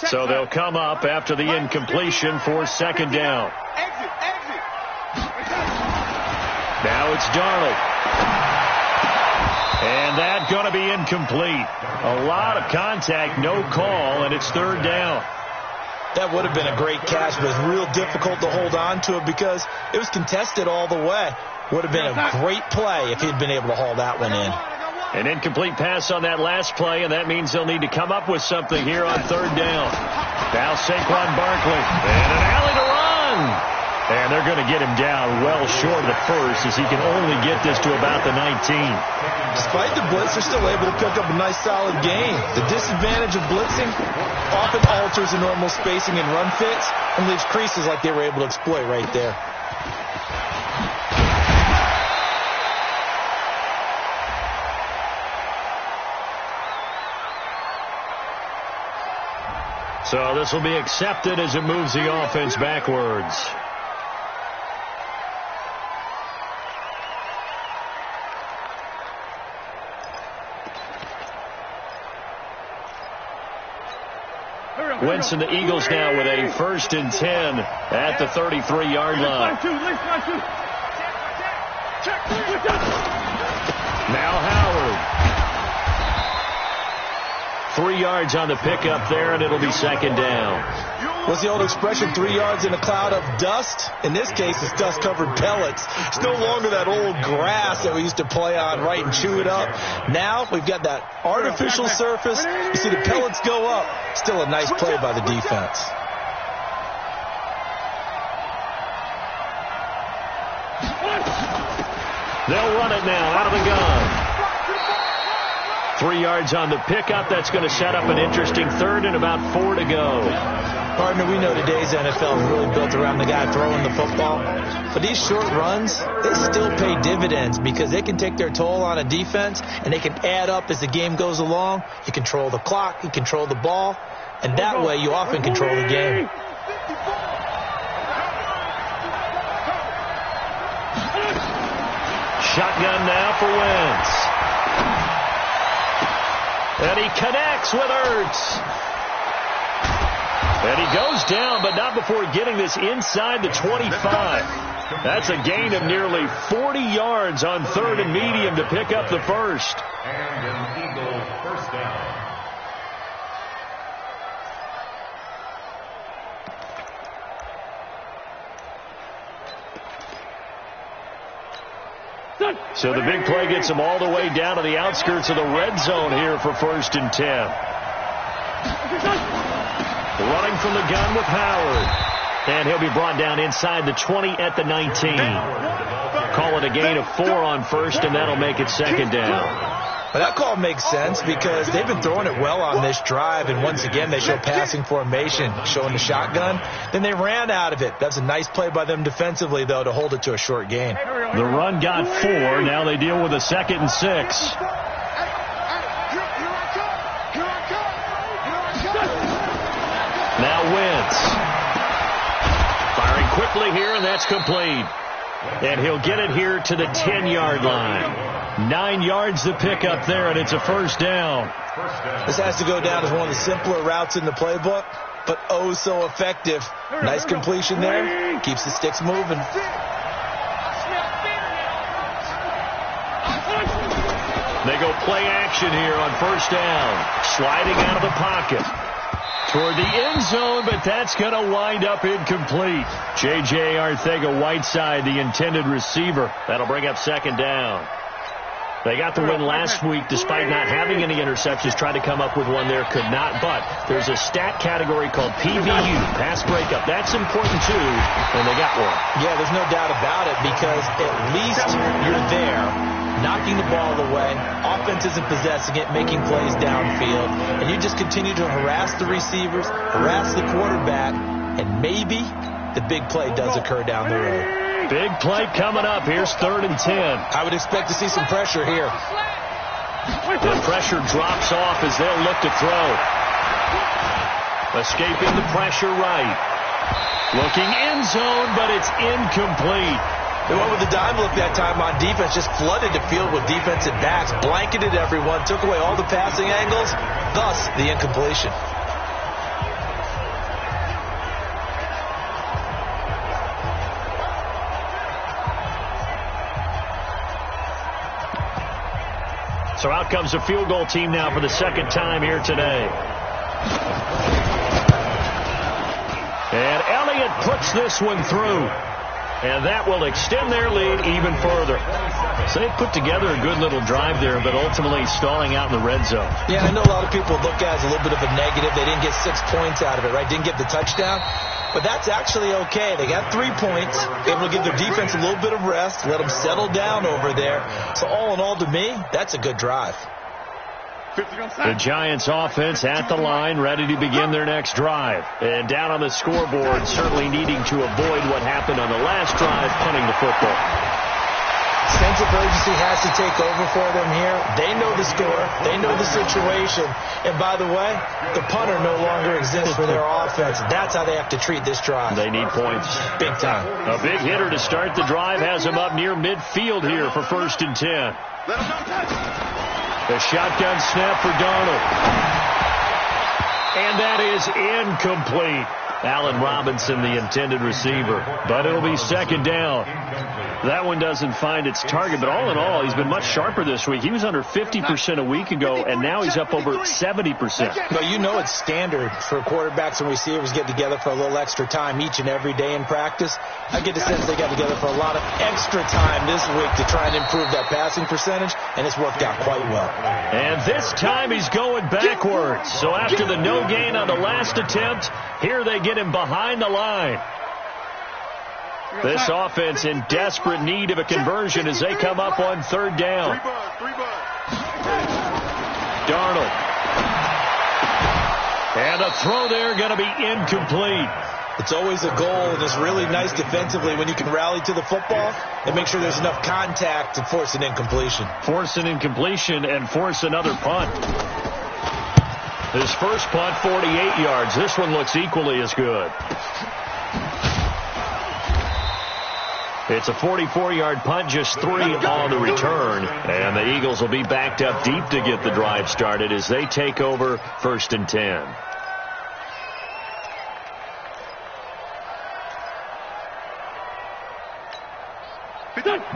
So they'll come up after the incompletion for second down. Now it's Darnold. And that's going to be incomplete. A lot of contact, no call, and it's third down. That would have been a great catch, but it's real difficult to hold on to it because it was contested all the way. Would have been a great play if he'd been able to haul that one in. An incomplete pass on that last play, and that means they'll need to come up with something here on third down. Now Saquon Barkley, and an alley to run. And they're going to get him down well short of the first as he can only get this to about the 19. Despite the blitz, they're still able to pick up a nice solid gain. The disadvantage of blitzing often alters the normal spacing and run fits and leaves creases like they were able to exploit right there. So this will be accepted as it moves the offense backwards. Wentz and the Eagles now with a 1st and 10 at the 33-yard line. Now Howard. 3 yards on the pickup there, and it'll be second down. What's the old expression, 3 yards in a cloud of dust? In this case, it's dust-covered pellets. It's no longer that old grass that we used to play on, right, and chew it up. Now we've got that artificial surface. You see the pellets go up. Still a nice play by the defense. They'll run it now out of the gun. 3 yards on the pickup. That's going to set up an interesting third and about 4 to go. Partner, we know today's NFL is really built around the guy throwing the football. But these short runs, they still pay dividends because they can take their toll on a defense and they can add up as the game goes along. You control the clock, you control the ball, and that way you often control the game. Shotgun now for Wentz. And he connects with Ertz. And he goes down, but not before getting this inside the 25. That's a gain of nearly 40 yards on 3rd and medium to pick up the first. And an Eagle first down. So the big play gets him all the way down to the outskirts of the red zone here for 1st and 10. Running from the gun with Howard. And he'll be brought down inside the 20 at the 19. Call it a gain of 4 on 1st, and that'll make it 2nd down. Well, that call makes sense because they've been throwing it well on this drive, and once again they show passing formation, showing the shotgun. Then they ran out of it. That's a nice play by them defensively, though, to hold it to a short gain. The run got 4. Now they deal with a 2nd and 6. Now Wentz. Firing quickly here, and that's complete. And he'll get it here to the 10-yard line. 9 yards to pick up there, and it's a 1st down. This has to go down as one of the simpler routes in the playbook, but oh so effective. Nice completion there. Keeps the sticks moving. They go play action here on 1st down. Sliding out of the pocket toward the end zone, but that's going to wind up incomplete. J.J. Arcega-Whiteside, the intended receiver. That'll bring up 2nd down. They got the win last week despite not having any interceptions. Tried to come up with one there, could not. But there's a stat category called PBU, pass breakup. That's important, too, and they got one. Yeah, there's no doubt about it because at least you're there, knocking the ball away. Offense isn't possessing it, making plays downfield. And you just continue to harass the receivers, harass the quarterback, and maybe the big play does occur down the road. Big play coming up. Here's 3rd and 10. I would expect to see some pressure here. The pressure drops off as they'll look to throw. Escaping the pressure right. Looking end zone, but it's incomplete. They went with the dime look that time on defense, just flooded the field with defensive backs, blanketed everyone, took away all the passing angles, thus the incompletion. So out comes the field goal team now for the second time here today. And Elliott puts this one through. And that will extend their lead even further. So they put together a good little drive there, but ultimately stalling out in the red zone. Yeah, I know a lot of people look at it as a little bit of a negative. They didn't get 6 points out of it, right? Didn't get the touchdown. But that's actually okay. They got 3 points, able to give their defense a little bit of rest, let them settle down over there. So all in all, to me, that's a good drive. The Giants offense at the line, ready to begin their next drive. And down on the scoreboard, certainly needing to avoid what happened on the last drive, punting the football. Sense of urgency has to take over for them here. They know the score. They know the situation. And by the way, the punter no longer exists for their offense. That's how they have to treat this drive. They need points. Big time. A big hitter to start the drive has him up near midfield here for 1st and 10. Let him know. The shotgun snap for Darnold. And that is incomplete. Allen Robinson, the intended receiver. But it'll be 2nd down. That one doesn't find its target, but all in all, he's been much sharper this week. He was under 50% a week ago, and now he's up over 70%. But you know it's standard for quarterbacks and receivers get together for a little extra time each and every day in practice. I get the sense they got together for a lot of extra time this week to try and improve that passing percentage, and it's worked out quite well. And this time he's going backwards. So after the no gain on the last attempt, here they get him behind the line. This offense in desperate need of a conversion as they come up on 3rd down. Darnold. And a throw there going to be incomplete. It's always a goal, and it's really nice defensively when you can rally to the football and make sure there's enough contact to force an incompletion. Force an incompletion and force another punt. His first punt, 48 yards. This one looks equally as good. It's a 44-yard punt, just 3 on the return. And the Eagles will be backed up deep to get the drive started as they take over 1st and 10.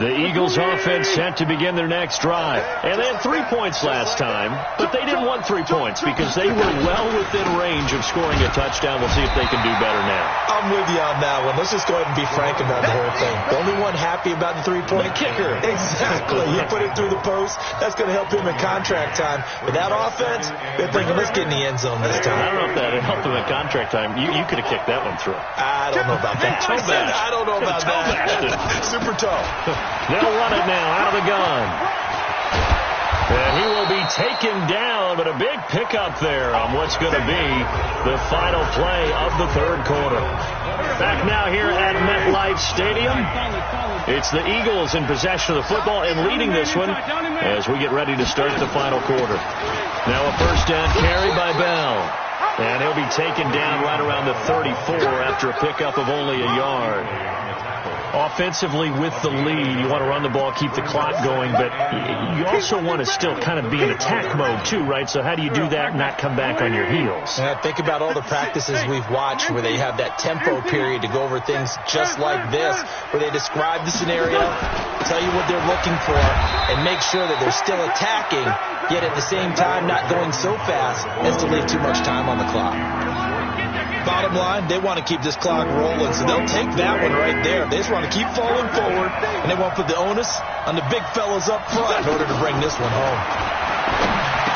The Eagles offense set to begin their next drive. And they had 3 points last time, but they didn't want 3 points because they were well within range of scoring a touchdown. We'll see if they can do better now. I'm with you on that one. Let's just go ahead and be frank about the whole thing. The only one happy about the 3-point kicker. Exactly. You put it through the post. That's going to help him in contract time. But that offense, they're thinking, let's get in the end zone this time. I don't know if that helped him in contract time. You could have kicked that one through. I don't know about that. I don't know about that. Super toe. They'll run it now out of the gun. And he will be taken down, but a big pickup there on what's going to be the final play of the 3rd quarter. Back now here at MetLife Stadium. It's the Eagles in possession of the football and leading this one as we get ready to start the final quarter. Now a 1st down carry by Bell. And he'll be taken down right around the 34 after a pickup of only a yard. Offensively with the lead, you want to run the ball, keep the clock going, but you also want to still kind of be in attack mode too, right? So how do you do that and not come back on your heels? Yeah, think about all the practices we've watched where they have that tempo period to go over things just like this, where they describe the scenario, tell you what they're looking for, and make sure that they're still attacking, yet at the same time not going so fast as to leave too much time on the clock. Bottom line, they want to keep this clock rolling, so they'll take that one right there. They just want to keep falling forward, and they want to put the onus on the big fellas up front in order to bring this one home.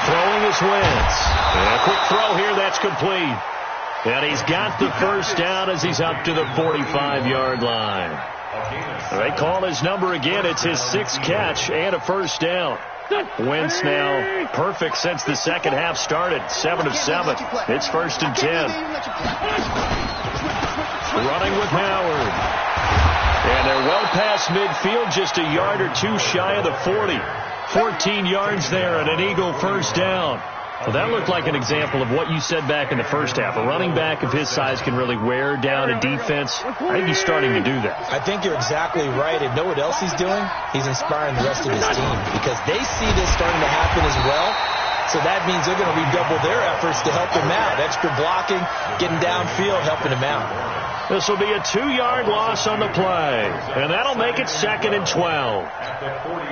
Throwing is Wentz. And a quick throw here, that's complete. And he's got the 1st down as he's up to the 45-yard line. They call his number again. It's his 6th catch and a 1st down. Wentz now perfect since the second half started. 7 of 7. It's 1st and 10. running with Howard. And they're well past midfield, just a yard or two shy of the 40. 14 yards there and an Eagle first down. Well, that looked like an example of what you said back in the first half. A running back of his size can really wear down a defense. I think he's starting to do that. I think you're exactly right. And know what else he's doing? He's inspiring the rest of his team because they see this starting to happen as well. So that means they're going to redouble their efforts to help him out. Extra blocking, getting downfield, helping him out. This will be a 2-yard loss on the play. And that'll make it 2nd and 12. At the 43.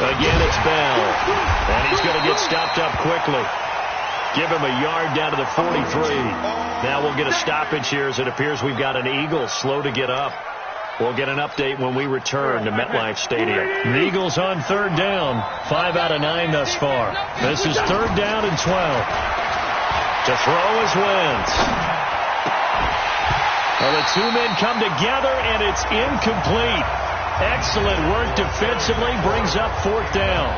Again, it's Bell. And he's going to get stopped up quickly. Give him a yard down to the 43. Now we'll get a stoppage here as it appears we've got an Eagle slow to get up. We'll get an update when we return to MetLife Stadium. The Eagles on 3rd down. 5 out of 9 thus far. This is 3rd down and 12. To throw is Wentz. Well, the two men come together, and it's incomplete. Excellent work defensively. Brings up 4th down.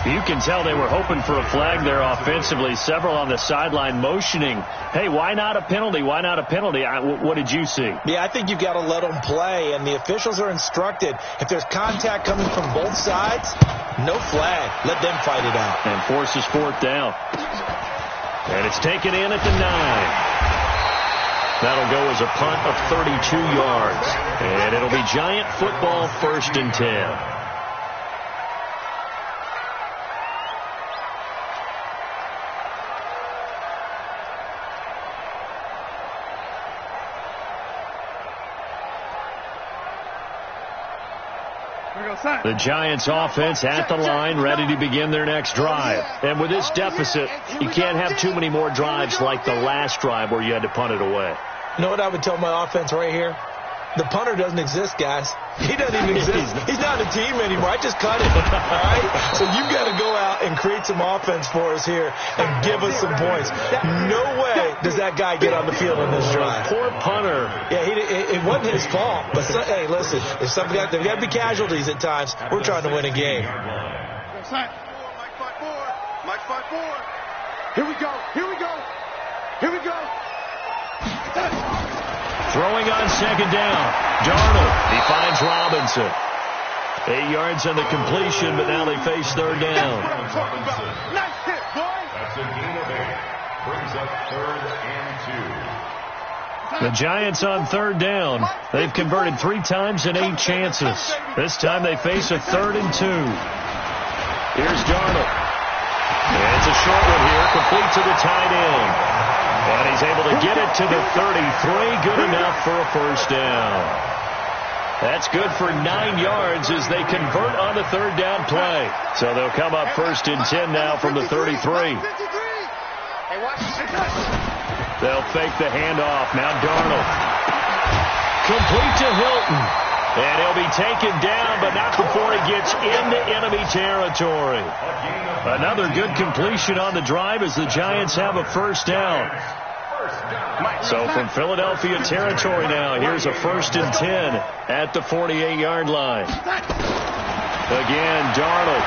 You can tell they were hoping for a flag there offensively. Several on the sideline motioning, hey, why not a penalty? Why not a penalty? What did you see? Yeah, I think you've got to let them play, and the officials are instructed. If there's contact coming from both sides, no flag. Let them fight it out. And forces 4th down. And it's taken in at the 9. That'll go as a punt of 32 yards. And it'll be Giant football 1st and 10. The Giants offense at the line, ready to begin their next drive. And with this deficit, you can't have too many more drives like the last drive where you had to punt it away. You know what I would tell my offense right here? The punter doesn't exist, guys. He doesn't even exist. He's not a team anymore. I just cut him. All right? So you've got to go out and create some offense for us here and give us some points. No way does that guy get on the field in this drive. Poor punter. Yeah, it wasn't his fault. But, hey, listen, if there's got to be casualties at times. We're trying to win a game. Mike 5-4. Mike 5-4. Here we go. Here we go. Here we go. Throwing on 2nd down. Darnold. He finds Robinson. 8 yards on the completion, but now they face 3rd down. Nice hit, boy. That's a gain of 8. Brings up 3rd and 2. The Giants on 3rd down. They've converted 3 times in 8 chances. This time they face a 3rd and 2. Here's Darnold. And it's a short one here, complete to the tight end. And he's able to get it to the 33. Good enough for a 1st down. That's good for 9 yards as they convert on the 3rd down play. So they'll come up 1st and 10 now from the 33. They'll fake the handoff. Now Darnold. Complete to Hilton. And he'll be taken down, but not before he gets into enemy territory. Another good completion on the drive as the Giants have a 1st down. So from Philadelphia territory now, here's a 1st and 10 at the 48-yard line. Again, Darnold.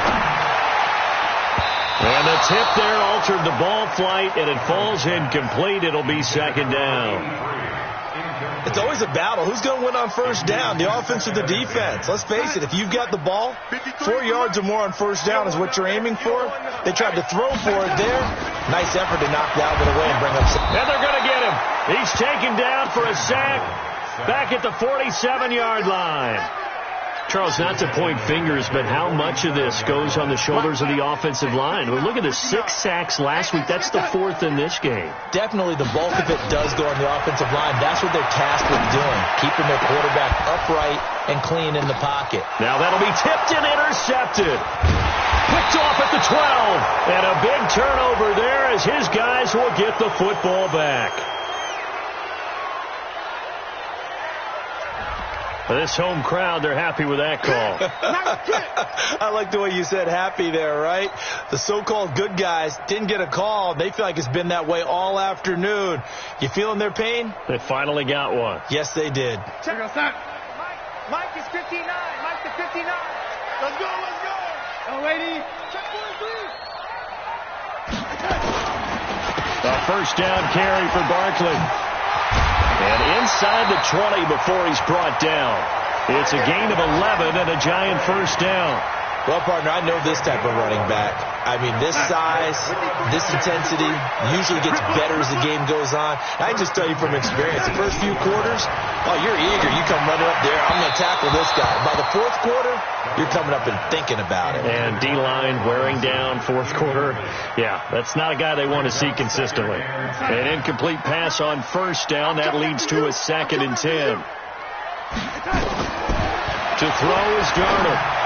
And the tip there altered the ball flight, and it falls incomplete. It'll be 2nd down. It's always a battle. Who's going to win on 1st down, the offense or the defense? Let's face it, if you've got the ball, 4 yards or more on 1st down is what you're aiming for. They tried to throw for it there. Nice effort to knock that one away and bring up some. And they're going to get him. He's taken down for a sack back at the 47-yard line. Charles, not to point fingers, but how much of this goes on the shoulders of the offensive line? Well, look at the 6 sacks last week. That's the 4th in this game. Definitely the bulk of it does go on the offensive line. That's what they're tasked with doing, keeping their quarterback upright and clean in the pocket. Now that'll be tipped and intercepted. Picked off at the 12. And a big turnover there as his guys will get the football back. This home crowd, they're happy with that call. I like the way you said happy there, right? The so-called good guys didn't get a call. They feel like it's been that way all afternoon. You feeling their pain? They finally got one. Yes, they did. Check us out. Mike is 59. Mike to 59. Let's go, let's go. Oh, lady. Check 43. first down carry for Barkley. And inside the 20 before he's brought down. It's a gain of 11 and a Giant first down. Well, partner, I know this type of running back. I mean, this size, this intensity usually gets better as the game goes on. I can just tell you from experience, the first few quarters, oh, you're eager. You come running up there, I'm going to tackle this guy. By the fourth quarter, you're coming up and thinking about it. And D-line wearing down fourth quarter. Yeah, that's not a guy they want to see consistently. An incomplete pass on first down. That leads to a 2nd and 10. To throw is Darnold.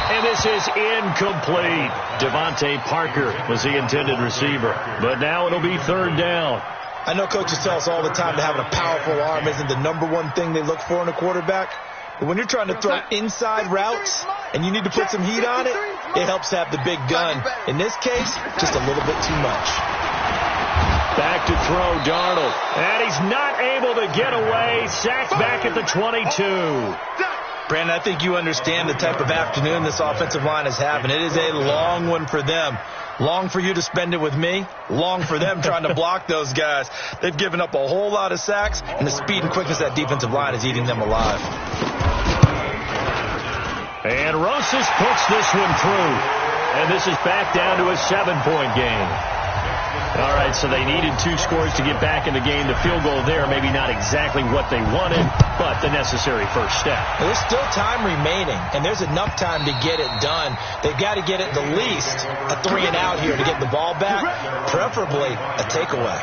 And this is incomplete. Devontae Parker was the intended receiver. But now it'll be 3rd down. I know coaches tell us all the time that having a powerful arm isn't the #1 thing they look for in a quarterback. But when you're trying to throw inside routes and you need to put some heat on it, it helps to have the big gun. In this case, just a little bit too much. Back to throw, Darnold. And he's not able to get away. Sacked back at the 22. Brandon, I think you understand the type of afternoon this offensive line is having. It is a long one for them. Long for you to spend it with me. Long for them trying to block those guys. They've given up a whole lot of sacks, and the speed and quickness of that defensive line is eating them alive. And Rosas puts this one through. And this is back down to a 7-point game. All right, so they needed 2 scores to get back in the game. The field goal there, maybe not exactly what they wanted, but the necessary first step. Well, there's still time remaining, and there's enough time to get it done. They've got to get at the least a 3-and-out here to get the ball back, preferably a takeaway.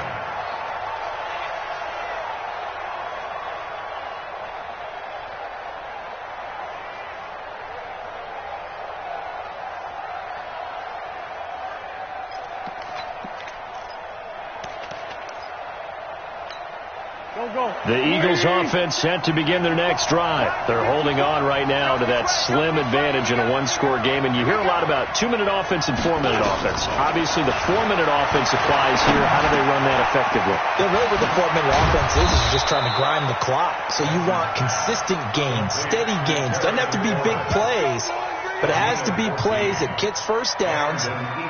The Eagles offense set to begin their next drive. They're holding on right now to that slim advantage in a 1-score game. And you hear a lot about 2-minute offense and 4-minute offense. Obviously, the 4-minute offense applies here. How do they run that effectively? Yeah, really what the 4-minute offense is just trying to grind the clock. So you want consistent gains, steady gains. Doesn't have to be big plays, but it has to be plays that gets first downs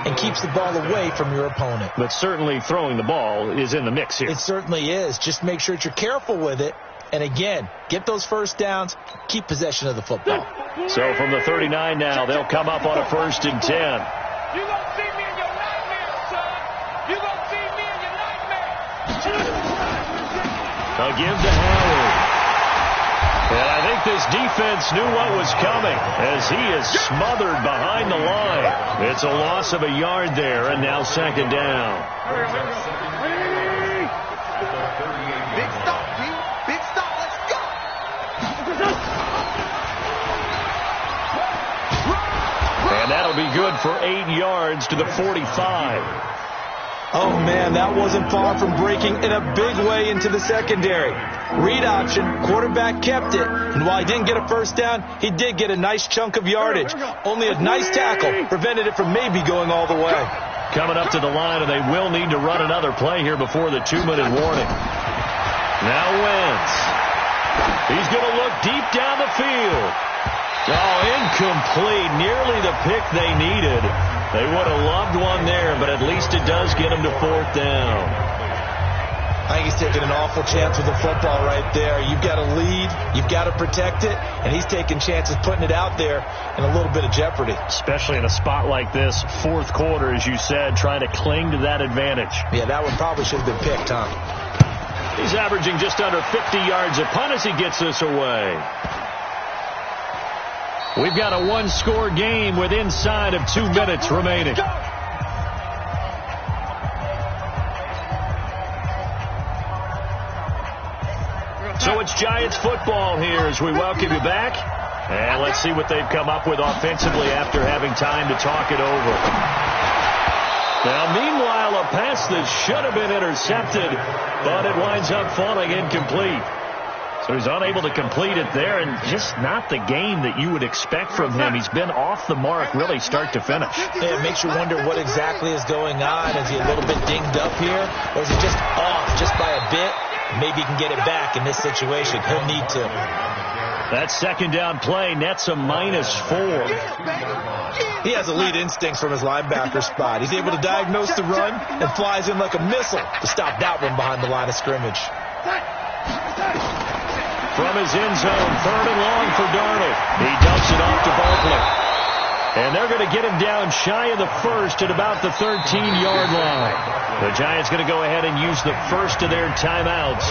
and keeps the ball away from your opponent. But certainly throwing the ball is in the mix here. It certainly is. Just make sure that you're careful with it. And again, get those first downs, keep possession of the football. So from the 39 now, they'll come up on a 1st and 10. You're going to see me in your nightmares, son. You're going to see me in your nightmares. They'll give to Howard. And I think this defense knew what was coming as he is smothered behind the line. It's a loss of a yard there, and now 2nd down. Big stop, G. Big stop. Let's go. And that'll be good for 8 yards to the 45. Oh, man, that wasn't far from breaking in a big way into the secondary. Read option, quarterback kept it, and while he didn't get a first down, he did get a nice chunk of yardage. Only a nice tackle prevented it from maybe going all the way. Coming up to the line, and they will need to run another play here before the 2-minute warning. Now Wentz. He's going to look deep down the field. Oh, incomplete. Nearly the pick they needed. They would have loved one there, but at least it does get them to 4th down. I think he's taking an awful chance with the football right there. You've got to lead, you've got to protect it, and he's taking chances putting it out there in a little bit of jeopardy. Especially in a spot like this, 4th quarter, as you said, trying to cling to that advantage. Yeah, that one probably should have been picked, huh? He's averaging just under 50 yards a punt as he gets this away. We've got a 1-score game with inside of 2 minutes remaining. So it's Giants football here as we welcome you back. And let's see what they've come up with offensively after having time to talk it over. Now, meanwhile, a pass that should have been intercepted, but it winds up falling incomplete. So he's unable to complete it there, and just not the game that you would expect from him. He's been off the mark really start to finish. Yeah, it makes you wonder what exactly is going on. Is he a little bit dinged up here, or is he just off just by a bit? Maybe he can get it back in this situation. He'll need to. That second down play nets a -4. He has elite instincts from his linebacker spot. He's able to diagnose the run and flies in like a missile to stop that one behind the line of scrimmage. From his end zone, 3rd and long for Darnold. He dumps it off to Barkley. And they're going to get him down shy of the first at about the 13-yard line. The Giants going to go ahead and use the first of their timeouts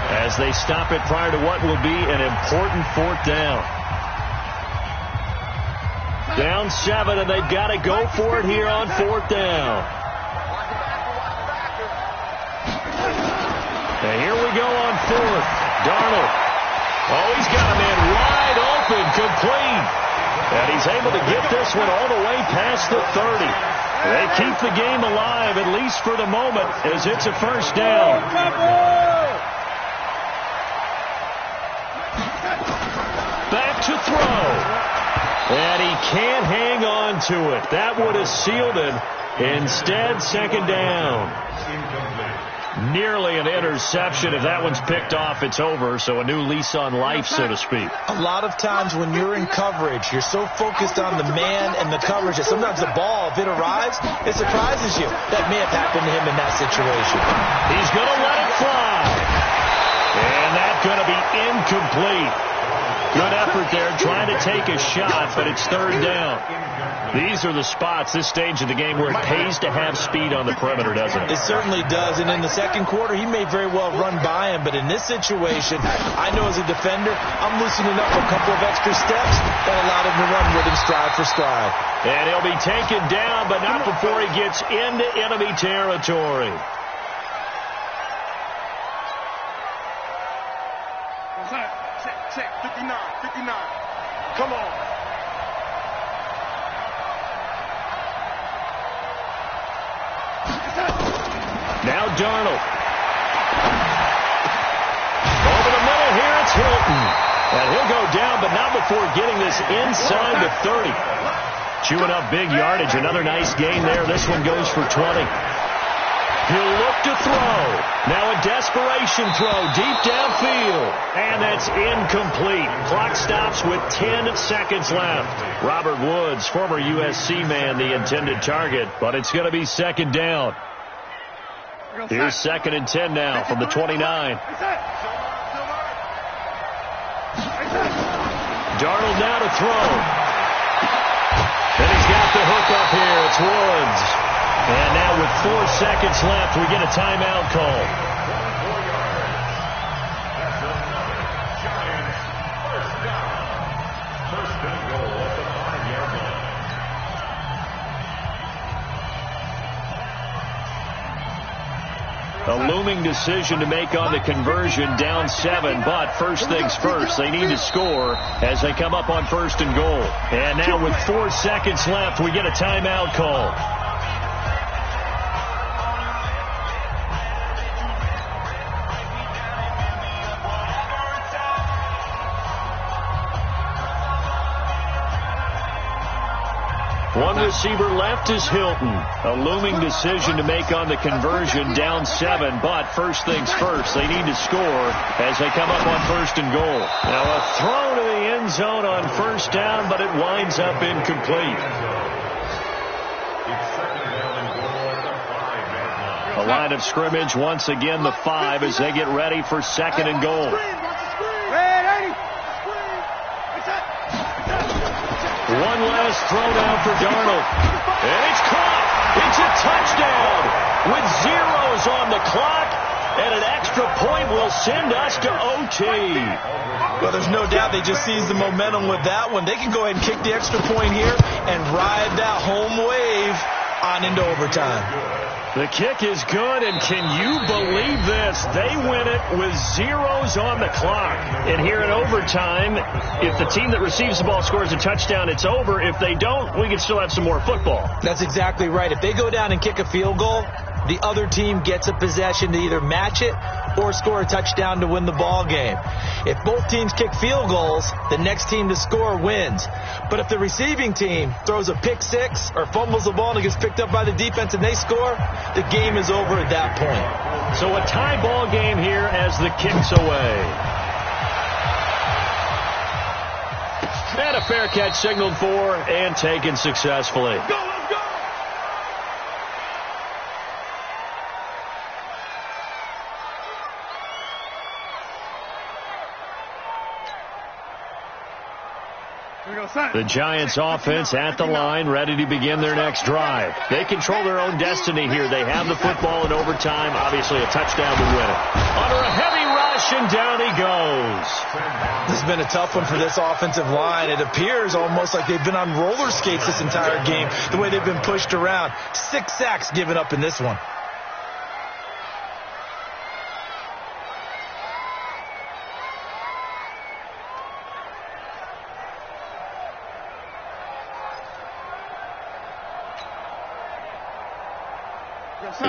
as they stop it prior to what will be an important 4th down. Down 7, and they've got to go for it here on 4th down. And here we go on 4th. Darnold. Oh, he's got a man wide open, complete. And he's able to get this one all the way past the 30. They keep the game alive, at least for the moment, as it's a 1st down. Back to throw. And he can't hang on to it. That would have sealed it. Instead, 2nd down. Nearly an interception. If that one's picked off, it's over. So a new lease on life, so to speak. A lot of times when you're in coverage, you're so focused on the man and the coverage that sometimes the ball, if it arrives, it surprises you. That may have happened to him in that situation. He's going to let it fly. And that's going to be incomplete. Good effort there, trying to take a shot, but it's 3rd down. These are the spots, this stage of the game, where it pays to have speed on the perimeter, doesn't it? It certainly does, and in the second quarter, he may very well run by him, but in this situation, I know as a defender, I'm loosening up a couple of extra steps that allowed him to run with him stride for stride. And he'll be taken down, but not before he gets into enemy territory. Check, 59. Come on. Now Darnold. Over the middle here, it's Hilton. And he'll go down, but not before getting this inside the 30. Chewing up big yardage. Another nice gain there. This one goes for 20. He'll look to throw. Now a desperation throw deep downfield. And that's incomplete. Clock stops with 10 seconds left. Robert Woods, former USC man, the intended target. But it's going to be 2nd down. Here's 2nd and 10 now from the 29. Darnold now to throw. And he's got the hook up here. It's Woods. And now with 4 seconds left, we get a timeout call. A looming decision to make on the conversion, down 7, but first things first, they need to score as they come up on 1st and goal. And now with 4 seconds left, we get a timeout call. One receiver left is Hilton. A looming decision to make on the conversion, down 7, but first things first, they need to score as they come up on 1st and goal. Now a throw to the end zone on 1st down, but it winds up incomplete. The line of scrimmage, once again the 5 as they get ready for 2nd and goal. One last throw down for Darnold. And it's caught. It's a touchdown with zeros on the clock. And an extra point will send us to OT. Well, there's no doubt they just seized the momentum with that one. They can go ahead and kick the extra point here and ride that home wave on into overtime. The kick is good, and can you believe this? They win it with zeros on the clock. And here in overtime, if the team that receives the ball scores a touchdown, it's over. If they don't, we can still have some more football. That's exactly right. If they go down and kick a field goal, the other team gets a possession to either match it or score a touchdown to win the ball game. If both teams kick field goals, the next team to score wins. But if the receiving team throws a pick six or fumbles the ball and it gets picked up by the defense and they score, the game is over at that point. So a tie ball game here as the kick's away. a fair catch signaled for and taken successfully. Let's go! The Giants offense at the line, ready to begin their next drive. They control their own destiny here. They have the football in overtime, obviously a touchdown to win it. Under a heavy rush, and down he goes. This has been a tough one for this offensive line. It appears almost like they've been on roller skates this entire game, the way they've been pushed around. 6 sacks given up in this one.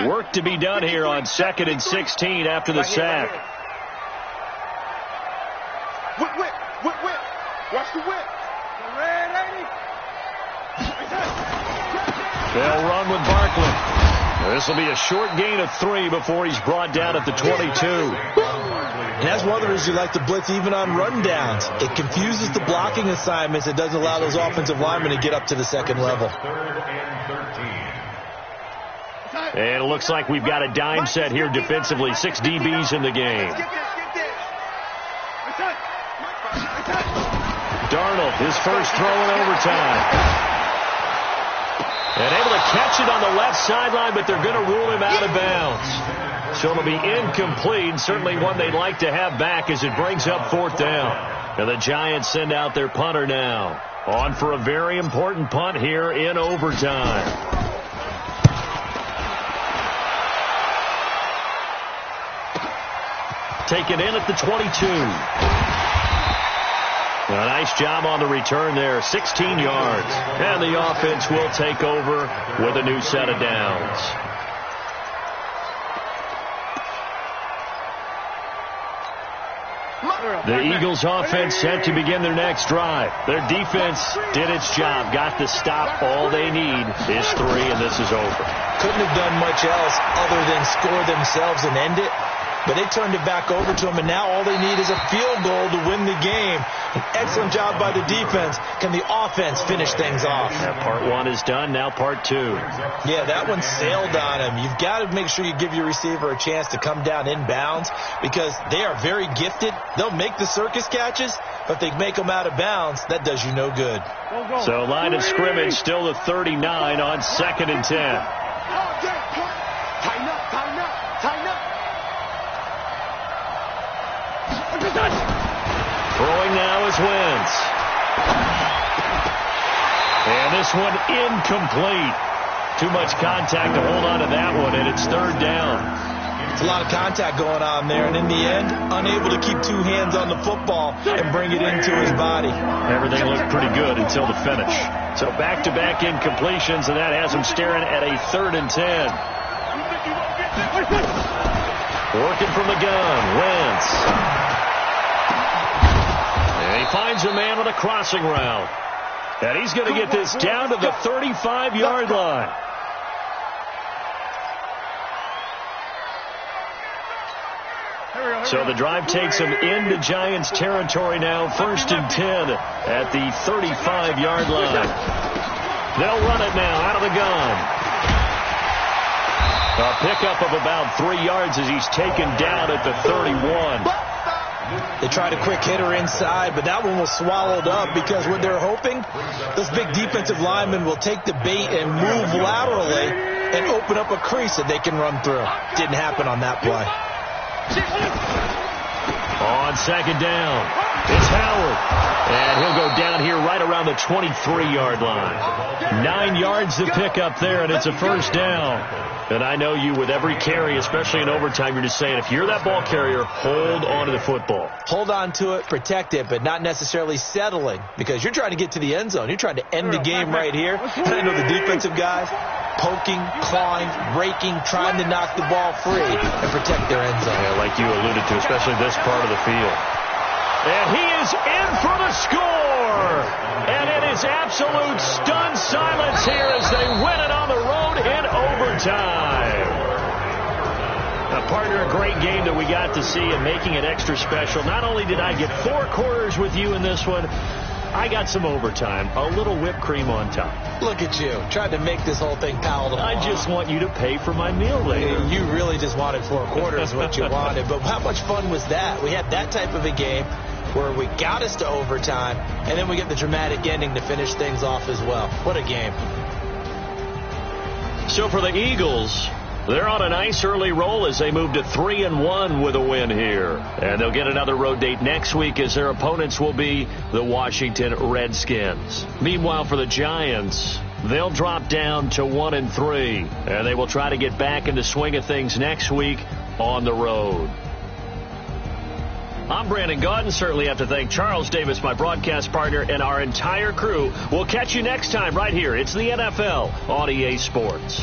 Work to be done here on 2nd and 16 after the sack. Whip. Watch the whip. They'll run with Barkley. This will be a short gain of 3 before he's brought down at the 22. And that's one of the reasons you like to blitz even on rundowns. It confuses the blocking assignments. It doesn't allow those offensive linemen to get up to the second level. 3rd and 13. And it looks like we've got a dime set here defensively. 6 DBs in the game. Darnold, his first throw in overtime. And able to catch it on the left sideline, but they're going to rule him out of bounds. So it'll be incomplete, certainly one they'd like to have back as it brings up 4th down. And the Giants send out their punter now. On for a very important punt here in overtime. Taken in at the 22. A nice job on the return there, 16 yards. And the offense will take over with a new set of downs. The Eagles offense set to begin their next drive. Their defense did its job, got the stop. All they need is 3, and this is over. Couldn't have done much else other than score themselves and end it. But they turned it back over to them, and now all they need is a field goal to win the game. An excellent job by the defense. Can the offense finish things off? Yeah, part 1 is done, now part 2. Yeah, that one sailed on him. You've got to make sure you give your receiver a chance to come down inbounds because they are very gifted. They'll make the circus catches, but they make them out of bounds. That does you no good. So line of scrimmage still the 39 on 2nd and 10. Throwing now is Wentz. And this one incomplete. Too much contact to hold on to that one, and it's 3rd down. It's a lot of contact going on there, and in the end, unable to keep 2 hands on the football and bring it into his body. Everything looked pretty good until the finish. So back-to-back incompletions, and that has him staring at a 3rd and 10. Working from the gun, Wentz. And he finds a man on a crossing route. And he's going to get this down to the 35-yard line. So the drive takes him into Giants territory now. 1st and 10 at the 35-yard line. They'll run it now out of the gun. A pickup of about 3 yards as he's taken down at the 31. They tried a quick hitter inside, but that one was swallowed up because what they're hoping, those big defensive linemen will take the bait and move laterally and open up a crease that they can run through. Didn't happen on that play. On 2nd down, it's Howard. And he'll go down here right around the 23-yard line. 9 yards to pick up there, and it's a 1st down. And I know you, with every carry, especially in overtime, you're just saying, if you're that ball carrier, hold on to the football. Hold on to it, protect it, but not necessarily settling, because you're trying to get to the end zone. You're trying to end the game right here. And I know the defensive guys poking, clawing, raking, trying to knock the ball free and protect their end zone. Yeah, like you alluded to, especially this part of the field. And he is in for the score. And it is absolute stunned silence here as they win it on the road in overtime. A partner, a great game that we got to see and making it extra special. Not only did I get 4 quarters with you in this one, I got some overtime, a little whipped cream on top. Look at you, trying to make this whole thing palatable. I just want you to pay for my meal later. You really just wanted 4 quarters what you wanted. But how much fun was that? We had that type of a game where we got us to overtime, and then we get the dramatic ending to finish things off as well. What a game. So for the Eagles, they're on a nice early roll as they move to 3-1 with a win here. And they'll get another road date next week as their opponents will be the Washington Redskins. Meanwhile, for the Giants, they'll drop down to 1-3, and they will try to get back in the swing of things next week on the road. I'm Brandon Gaudin. Certainly have to thank Charles Davis, my broadcast partner, and our entire crew. We'll catch you next time right here. It's the NFL on EA Sports.